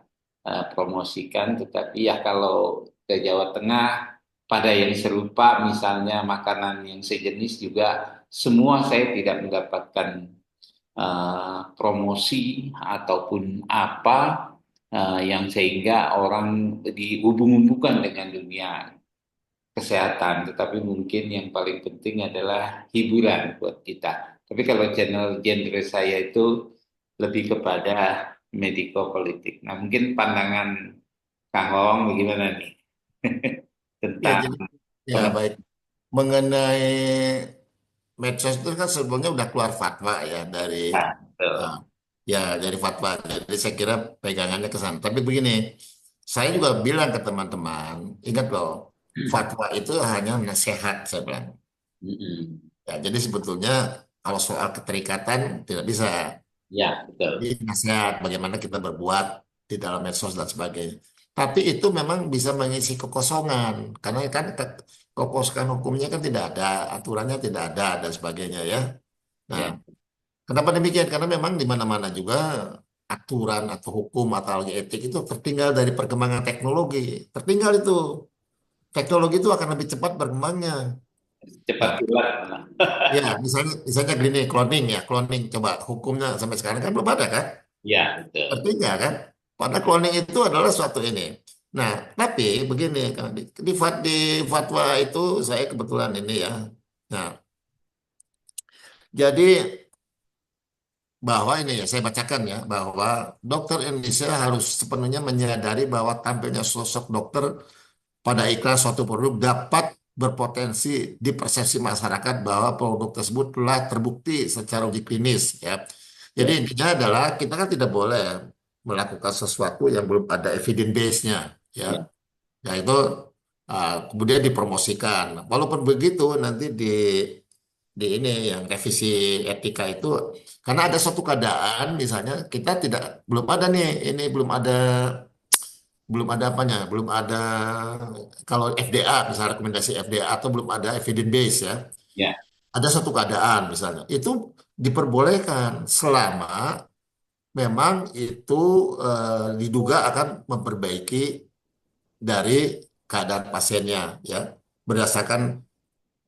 promosikan, tetapi ya kalau ke Jawa Tengah pada yang serupa, misalnya makanan yang sejenis juga, semua saya tidak mendapatkan promosi ataupun apa yang sehingga orang dihubung-hubungkan dengan dunia kesehatan, tetapi mungkin yang paling penting adalah hiburan buat kita. Tapi kalau channel genre saya itu lebih kepada mediko politik. Nah, mungkin pandangan Kang Hong bagaimana nih ya tentang jadi ya pengembangan. baik. Mengenai medsos itu kan sebelumnya udah keluar fatwa ya Betul. ah, ya dari fatwa. Jadi saya kira pegangannya ke sana. Tapi begini, saya juga bilang ke teman-teman, ingat loh, fatwa itu hanya nasihat saya bilang. Mm-mm. Ya, jadi sebetulnya kalau soal keterikatan tidak bisa. Ya, Jadi betul. nasihat bagaimana kita berbuat di dalam medsos dan sebagainya. Tapi itu memang bisa mengisi kekosongan karena kan Kopaskan hukumnya kan tidak ada, aturannya tidak ada dan sebagainya ya. Nah, Ya, kenapa demikian? Karena memang di mana-mana juga aturan atau hukum atau lagi etik itu tertinggal dari perkembangan teknologi. Tertinggal itu. Teknologi itu akan lebih cepat berkembangnya. cepat Nah, kilat. ya misalnya misalnya gini cloning ya, cloning coba hukumnya sampai sekarang kan belum ada kan? Ya, betul. Artinya kan, pada cloning itu adalah suatu ini. Nah, tapi begini, kan, di fatwa itu saya kebetulan ini ya. Nah, jadi bahwa ini ya saya bacakan ya bahwa dokter Indonesia harus sepenuhnya menyadari bahwa tampilnya sosok dokter pada iklan suatu produk dapat berpotensi di persepsi masyarakat bahwa produk tersebut telah terbukti secara uji klinis ya. Jadi Ya, intinya adalah kita kan tidak boleh melakukan sesuatu yang belum ada evidence base-nya ya. ya, Ya itu kemudian dipromosikan. Walaupun begitu nanti di ini yang revisi etika itu karena ada suatu keadaan misalnya kita tidak belum ada nih ini belum ada apanya belum ada kalau FDA misalnya rekomendasi FDA atau belum ada evidence base ya ya, ada satu keadaan misalnya itu diperbolehkan selama memang itu diduga akan memperbaiki dari keadaan pasiennya ya berdasarkan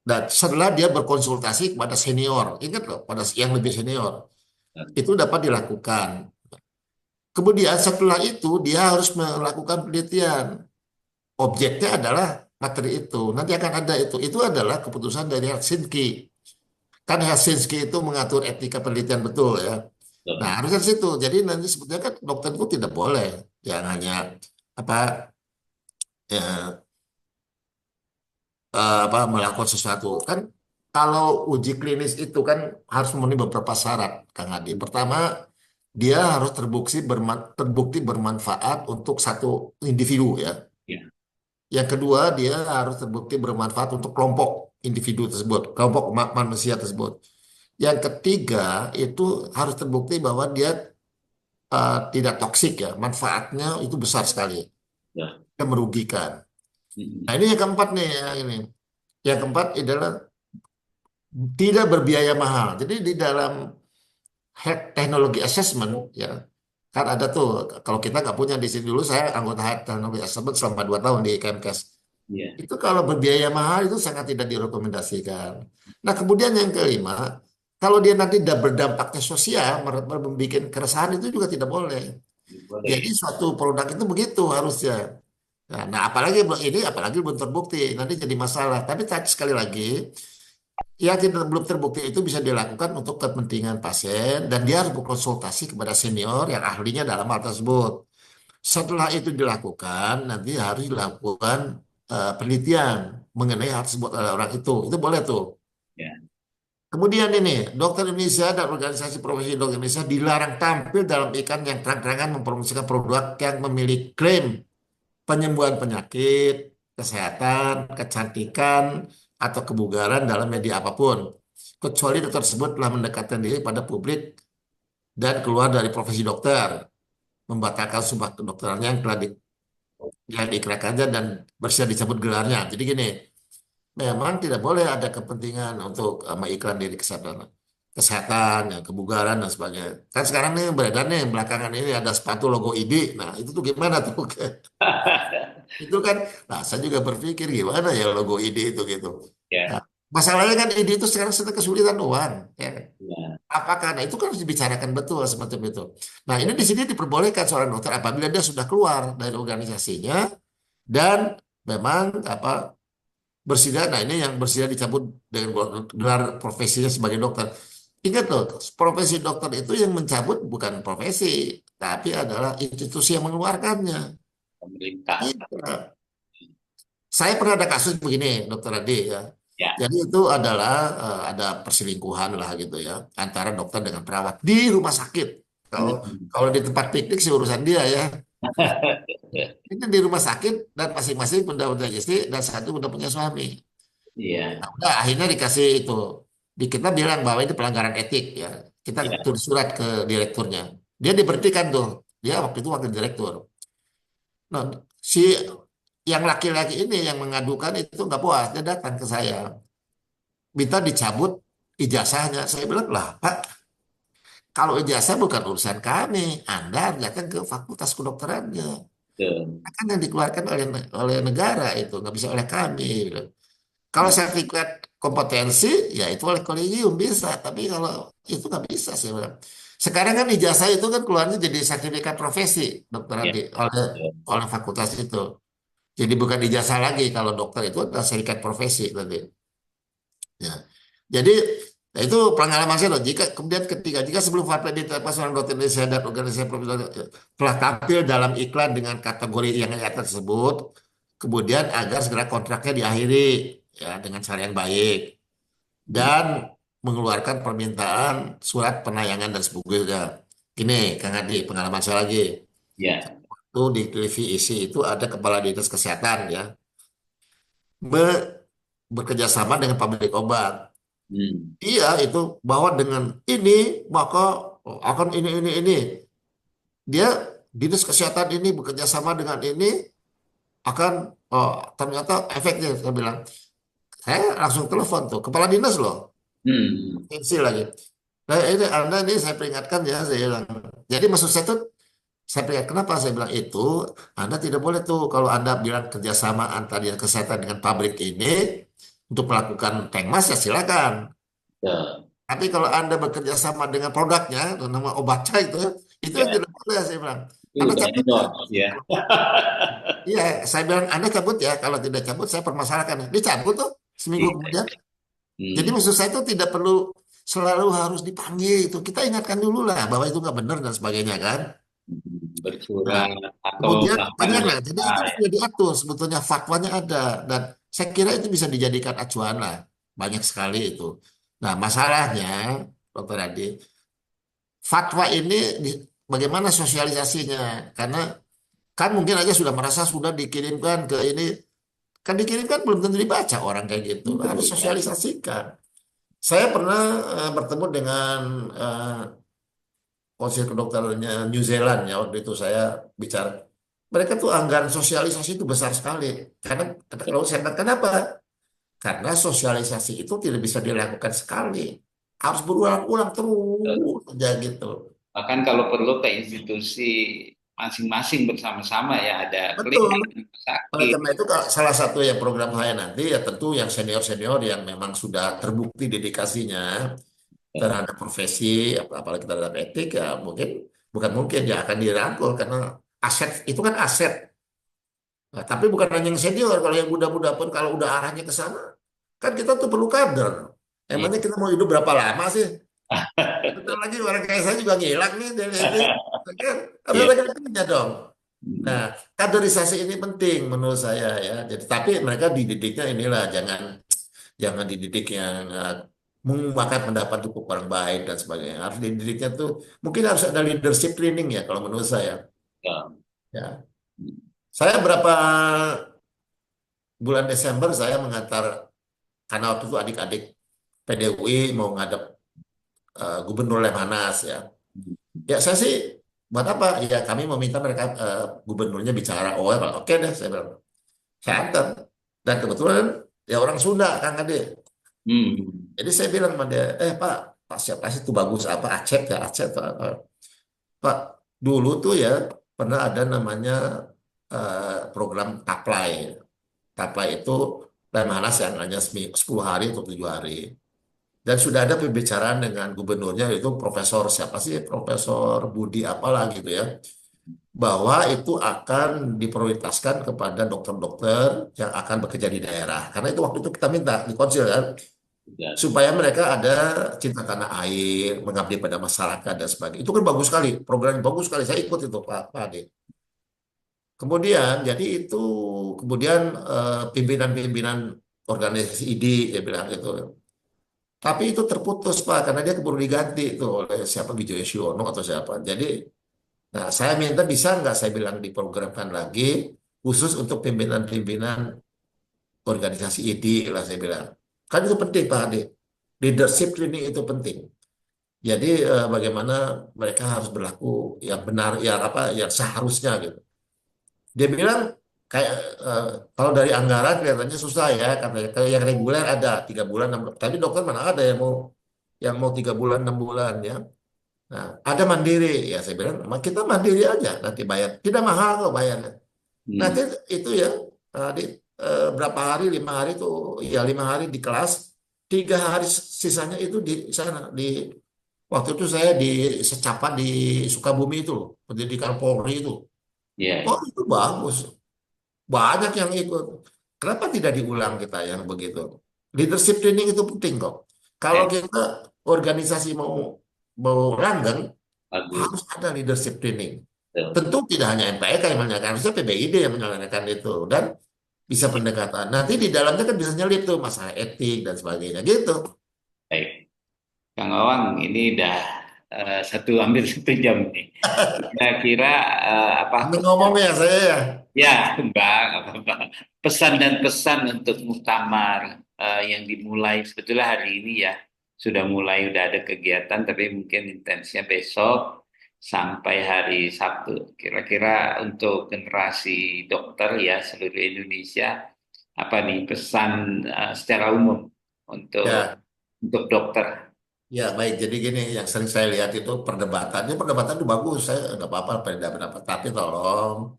dan setelah dia berkonsultasi kepada senior ingat loh pada yang lebih senior itu dapat dilakukan. Kemudian setelah itu dia harus melakukan penelitian. Objeknya adalah materi itu. Nanti akan ada itu. Itu adalah keputusan dari Helsinki. Kan Helsinki itu mengatur etika penelitian betul ya. Nah, betul. harusnya di situ. Jadi nanti sebetulnya kan dokter itu tidak boleh yang hanya apa ya, apa melakukan sesuatu. Kan kalau uji klinis itu kan harus memenuhi beberapa syarat, Kang Adi. Pertama, dia harus terbukti bermanfaat untuk satu individu ya. Ya, Yang kedua, dia harus terbukti bermanfaat untuk kelompok individu tersebut, kelompok manusia tersebut. Yang ketiga, itu harus terbukti bahwa dia tidak toksik ya, manfaatnya itu besar sekali, ya. yang merugikan. Nah, Mm, ini yang keempat nih, yang ini. Yang keempat adalah tidak berbiaya mahal. Jadi di dalam health technology assessment ya, kan ada tuh kalau kita nggak punya di sini dulu saya anggota health technology assessment selama 2 tahun di Kemkes. Ya, Itu kalau berbiaya mahal itu sangat tidak direkomendasikan. Nah, kemudian yang kelima, kalau dia nanti tidak berdampaknya sosial, membuat keresahan itu juga tidak boleh. Jadi boleh. suatu produk itu begitu harusnya. Nah, apalagi belum terbukti, nanti jadi masalah. Tapi sekali lagi, yang tidak belum terbukti itu bisa dilakukan untuk kepentingan pasien dan dia harus berkonsultasi kepada senior yang ahlinya dalam hal tersebut. Setelah itu dilakukan, nanti harus dilakukan penelitian mengenai hal tersebut oleh orang itu. Itu boleh tuh. Ya, Kemudian ini, dokter Indonesia dan organisasi profesi dokter Indonesia dilarang tampil dalam iklan yang terang-terangan mempromosikan produk yang memiliki klaim penyembuhan penyakit, kesehatan, kecantikan, atau kebugaran dalam media apapun. Kecuali dokter tersebut telah mendekatkan diri pada publik dan keluar dari profesi dokter, membatalkan sumpah kedokterannya yang diikrarkannya dan bersedia dicabut gelarnya. Jadi gini, memang tidak boleh ada kepentingan untuk mengiklan diri kesehatan, ya, kebugaran dan sebagainya. Kan sekarang nih beredar nih belakangan ini ada sepatu logo ID. Nah, itu tuh gimana tuh? Itu kan, nah saya juga berpikir gimana ya logo ID itu gitu. Nah, ya, masalahnya kan ID itu sekarang sedang kesulitan uang. Ya. ya, Apakah, nah itu kan harus dibicarakan betul semacam itu. Nah ini di sini diperbolehkan seorang dokter apabila dia sudah keluar dari organisasinya dan memang apa bersedia, nah ini yang bersedia dicabut dengan gelar profesinya sebagai dokter. Ingat loh, profesi dokter itu yang mencabut bukan profesi, tapi adalah institusi yang mengeluarkannya. pemerintah. Iya. Saya pernah ada kasus begini, Dokter Ade ya. Ya. Jadi itu adalah ada perselingkuhan lah gitu ya antara dokter dengan perawat di rumah sakit. Kalau Mm. kalau di tempat piknik sih urusan dia ya. Ini di rumah sakit dan masing-masing udah punya istri dan satu udah punya suami. Iya, Nah, udah akhirnya dikasih itu. Kita bilang bahwa ini pelanggaran etik ya. Kita iya, tulis surat ke direkturnya. Dia diberhentikan tuh. Dia waktu itu wakil direktur. Nah, si yang laki-laki ini yang mengadukan itu nggak puas, dia datang ke saya, minta dicabut ijazahnya. Saya bilang, lah Pak, kalau ijazah bukan urusan kami, Anda datang ke fakultas kedokterannya. Betul. Kan yang dikeluarkan oleh oleh negara itu, nggak bisa oleh kami. Kalau sertifikat kompetensi, ya itu oleh kolegium bisa, tapi kalau itu nggak bisa sih. Sekarang kan ijazah itu kan keluarnya jadi sertifikat profesi dokter Ya, Adi oleh betul. oleh fakultas itu. Jadi bukan ijazah lagi kalau dokter itu adalah sertifikat profesi berarti. Ya. Jadi ya itu pengalaman saya loh. Jika kemudian ketiga, jika sebelum Fatwa ditetapkan seorang dokter Indonesia dan organisasi profesional telah tampil dalam iklan dengan kategori yang di atas tersebut, kemudian agar segera kontraknya diakhiri ya dengan cara yang baik Hmm. dan mengeluarkan permintaan surat penayangan dan sebagainya. Ini Kang Adi, pengalaman saya lagi. Ya. Itu di televisi itu ada kepala dinas kesehatan ya, be- bekerja sama dengan pabrik obat. Hmm. Iya itu bahwa dengan ini maka akan ini. Dia dinas kesehatan ini bekerja sama dengan ini akan oh, ternyata efeknya saya bilang. Saya langsung telepon tuh kepala dinas loh, Hmm. provinsi lagi. Nah ini Anda ini saya peringatkan ya saya bilang. Jadi maksud saya tuh saya peringat kenapa saya bilang itu Anda tidak boleh tuh kalau Anda bilang kerjasama antara dinas kesehatan dengan pabrik ini untuk melakukan pengmas ya silakan. Betul. Tapi kalau Anda bekerja sama dengan produknya, nama obatnya itu yang Ya, tidak boleh saya bilang. itu Anda udah cabut ya. endorse ya. Iya, saya bilang Anda cabut ya. Kalau tidak cabut, saya permasalahkan. Dicabut tuh seminggu Iya. kemudian. Jadi Hmm. maksud saya itu tidak perlu selalu harus dipanggil itu. Kita ingatkan dulu lah bahwa itu nggak benar dan sebagainya kan. Nah, Bercurang atau kemudian melakukan banyak lah. Jadi usaha itu ya. sudah diatur sebetulnya fatwanya ada dan saya kira itu bisa dijadikan acuan lah. Banyak sekali itu. Nah, masalahnya, Dokter Adi, fatwa ini bagaimana sosialisasinya? Karena kan mungkin aja sudah merasa sudah dikirimkan ke ini, kan dikirimkan belum tentu dibaca orang kayak gitu. Harus Betul ya. sosialisasikan. Saya pernah bertemu dengan konsil kedokterannya New Zealand ya waktu itu saya bicara. Mereka tuh anggaran sosialisasi itu besar sekali. Karena kalau saya katakan kenapa? Karena sosialisasi itu tidak bisa dilakukan sekali. Harus berulang-ulang Betul. terus aja gitu. Bahkan kalau perlu ke institusi masing-masing bersama-sama ya, ada klinik, Betul. rumah Oleh sakit. karena itu salah satu yang program saya nanti ya tentu yang senior-senior yang memang sudah terbukti dedikasinya terhadap profesi, apalagi terhadap etik ya mungkin bukan mungkin ya akan dirangkul karena aset itu kan aset. Nah, tapi bukan hanya yang senior, kalau yang muda-muda pun kalau udah arahnya ke sana, kan kita tuh perlu kader. Iya. Emangnya kita mau hidup berapa lama sih? Bentar lagi orang kayak saya juga ngilang nih dari ini. Kan harus Iya. ada gantinya dong. Nah, Hmm. kaderisasi ini penting menurut saya ya. Jadi tapi mereka dididiknya inilah jangan jangan dididik yang mengungkapkan pendapat itu kurang baik dan sebagainya. Harus dididiknya tuh mungkin harus ada leadership training ya kalau menurut saya. Betul. Ya. Saya berapa bulan Desember saya mengantar karena waktu itu adik-adik PDUI mau ngadep Gubernur Lemhanas ya. Ya saya sih buat apa? Ya kami meminta mereka gubernurnya bicara. Oh ya, oke deh saya bilang. Saya antar. Dan kebetulan ya orang Sunda Kang Ade. Hmm. Jadi saya bilang sama dia, Pak, Pak siapa sih itu bagus apa Acep ya Acep atau apa. Pak, dulu tuh ya pernah ada namanya program Taplai. Taplai itu Lemhanas yang hanya 10 hari atau 7 hari. Dan sudah ada pembicaraan dengan gubernurnya yaitu Profesor siapa sih Profesor Budi apalah gitu ya bahwa itu akan diprioritaskan kepada dokter-dokter yang akan bekerja di daerah karena itu waktu itu kita minta di konsil kan Betul. supaya mereka ada cinta tanah air mengabdi pada masyarakat dan sebagainya itu kan bagus sekali program yang bagus sekali saya ikut itu Pak Ade kemudian jadi itu kemudian pimpinan-pimpinan organisasi ID dia bilang gitu. Tapi itu terputus Pak, karena dia keburu diganti itu oleh siapa Wijoyo Siono atau siapa. Jadi, nah saya minta bisa nggak saya bilang diprogramkan lagi khusus untuk pimpinan-pimpinan organisasi ID lah saya bilang. Kan itu penting Pak Ade. Leadership training itu penting. Jadi bagaimana mereka harus berlaku yang benar, yang apa, yang seharusnya gitu. Dia bilang kayak eh, kalau dari anggaran kelihatannya susah ya, karena kalau yang reguler ada 3 bulan, 6 bulan. Tapi dokter mana ada yang mau 3 bulan 6 bulan ya. Nah, ada mandiri ya, saya bilang kita mandiri aja nanti bayar, tidak mahal kok bayarnya. Nanti Hmm. itu ya, di berapa hari, 5 hari tuh ya, 5 hari di kelas, 3 hari sisanya itu di sana. Waktu itu saya di Secapat di Sukabumi itu loh, pendidikan Polri itu. Oh Ya, itu bagus, banyak yang ikut. Kenapa tidak diulang kita yang begitu? Leadership training itu penting kok. Kalau ya, kita organisasi mau mau langgeng, bagus. harus ada leadership training. Betul. Tentu tidak hanya MPK yang menyelenggarakan, harusnya PBID yang menyelenggarakan itu, dan bisa pendekatan. Nanti di dalamnya kan bisa nyelip tuh masalah etik dan sebagainya gitu. Baik. Kang Awang, ini udah hampir 1 jam nih. Kira-kira apa Ini pesan? ngomongnya saya ya. Ya, enggak apa-apa. Pesan dan pesan untuk muktamar yang dimulai sebetulnya hari ini ya sudah mulai, udah ada kegiatan, tapi mungkin intensnya besok sampai hari Sabtu. Kira-kira untuk generasi dokter ya seluruh Indonesia, apa nih pesan secara umum untuk Ya, untuk dokter? ya baik. Jadi gini, yang sering saya lihat itu perdebatannya, perdebatan itu bagus. Saya nggak apa-apa beda pendapat, tapi tolong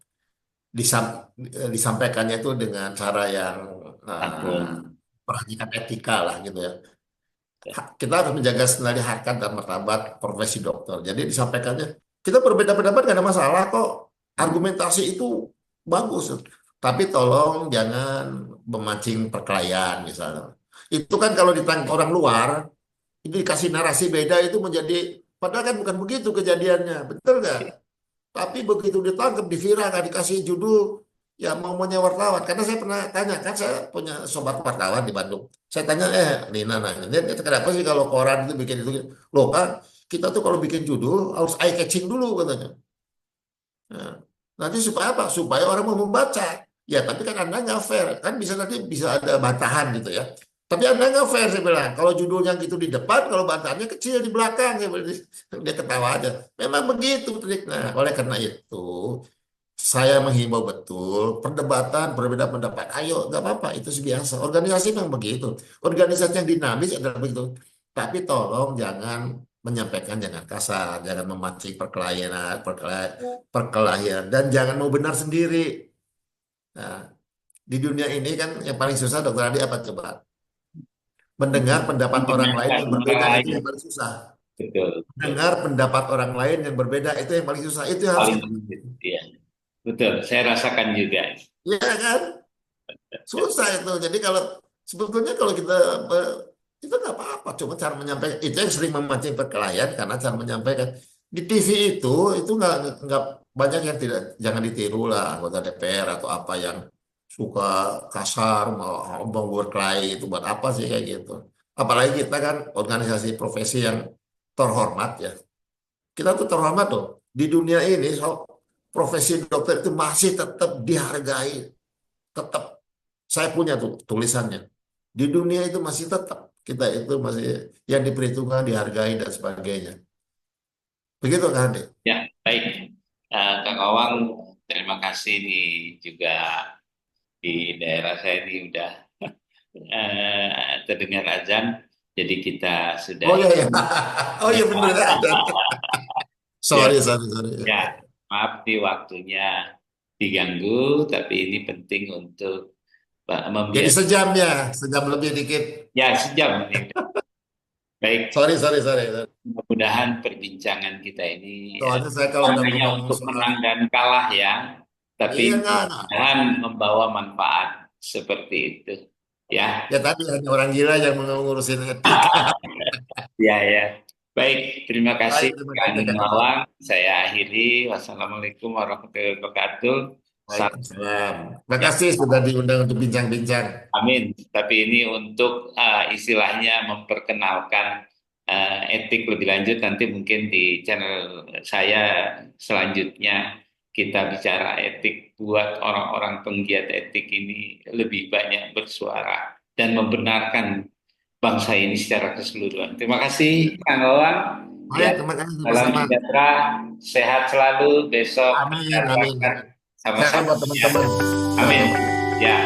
disampaikannya itu dengan cara yang Santun. perhatikan etika lah gitu ya. Kita harus menjaga sekali harkat dan martabat profesi dokter. Jadi disampaikannya, kita berbeda pendapat nggak ada masalah kok. Argumentasi itu bagus. Tapi tolong jangan memancing perkelahian misalnya. Itu kan kalau ditangkap orang luar, itu dikasih narasi beda itu menjadi, padahal kan bukan begitu kejadiannya. Betul nggak? Tapi begitu ditangkap, diviralkan, dikasih judul, ya maunya wartawan. Karena saya pernah tanya, kan saya punya sobat wartawan di Bandung. Saya tanya, Nina, nah, ini kenapa sih kalau koran itu bikin itu? Loh kan, kita tuh kalau bikin judul harus eye catching dulu katanya. Nah, nanti supaya apa? Supaya orang mau membaca. Ya, tapi kan Anda nggak fair. Kan bisa nanti bisa ada bantahan gitu ya. Tapi Anda nggak fair, saya bilang. Kalau judulnya gitu di depan, kalau bantahannya kecil di belakang. Ya, dia ketawa aja. Memang begitu triknya. Oleh karena itu, saya menghimbau betul, perdebatan, berbeda pendapat. Ayo, nggak apa-apa, itu biasa. Organisasi memang begitu. Organisasi yang dinamis adalah begitu. Tapi tolong jangan menyampaikan, jangan kasar, jangan memancing perkelahian, perkelahian, dan jangan mau benar sendiri. Nah, di dunia ini kan yang paling susah dokter Adi apa coba? Mendengar pendapat orang lain Membenarkan yang orang berbeda itu lain. yang paling susah. Betul, betul. Mendengar pendapat orang lain yang berbeda itu yang paling susah. Itu yang harus Paling kita. penting. Iya, betul. Saya rasakan juga. Iya kan? Susah itu. Jadi kalau sebetulnya kalau kita itu nggak apa-apa, cuma cara menyampaikan itu yang sering memancing perkelahian karena cara menyampaikan di TV itu nggak banyak yang tidak, jangan ditiru lah anggota DPR atau apa yang suka kasar mau berkelahi, itu buat apa sih kayak gitu. Apalagi kita kan organisasi profesi yang terhormat ya. Kita tuh terhormat loh di dunia ini, so, profesi dokter itu masih tetap dihargai, tetap. Saya punya tuh tulisannya. Di dunia itu masih tetap kita itu masih yang diperhitungkan, dihargai dan sebagainya. Begitu kan, Dik? Ya, baik. Kang Awang, terima kasih nih juga di daerah saya ini udah terdengar azan. Jadi kita Oh sudahi. iya ya. Oh iya bener ada. Ya, Sorry, sorry, sorry. ya, maaf nih waktunya diganggu, tapi ini penting untuk Jadi membias. sejam ya, sejam lebih dikit. Ya, sejam ini. Baik, Sorry, sorry, sorry. mudah-mudahan perbincangan kita ini Soalnya saya kalau bukan udah hanya ngomong untuk soal, menang dan kalah ya, tapi iya nggak. mudah-mudahan membawa manfaat seperti itu. Ya, Ya tadi hanya orang gila yang mau ngurusin etika. ya, ya. Baik, terima kasih Baik, terima Kang kasih Kak. Mawang. Saya akhiri. Wassalamualaikum warahmatullahi wabarakatuh. Salam. Waalaikumsalam. Terima Ya, kasih sudah diundang untuk bincang-bincang. amin. Tapi ini untuk istilahnya memperkenalkan etik lebih lanjut. Nanti mungkin di channel saya selanjutnya kita bicara etik buat orang-orang penggiat etik ini lebih banyak bersuara dan membenarkan bangsa ini secara keseluruhan. Terima kasih, Kang Wawan. Baik, Ya, terima kasih salam sama-sama. sejahtera, sehat selalu. Besok kita Amin, amin. akan Sehat Sama-sama. buat Ya. teman-teman. Amin. Nah, Ya.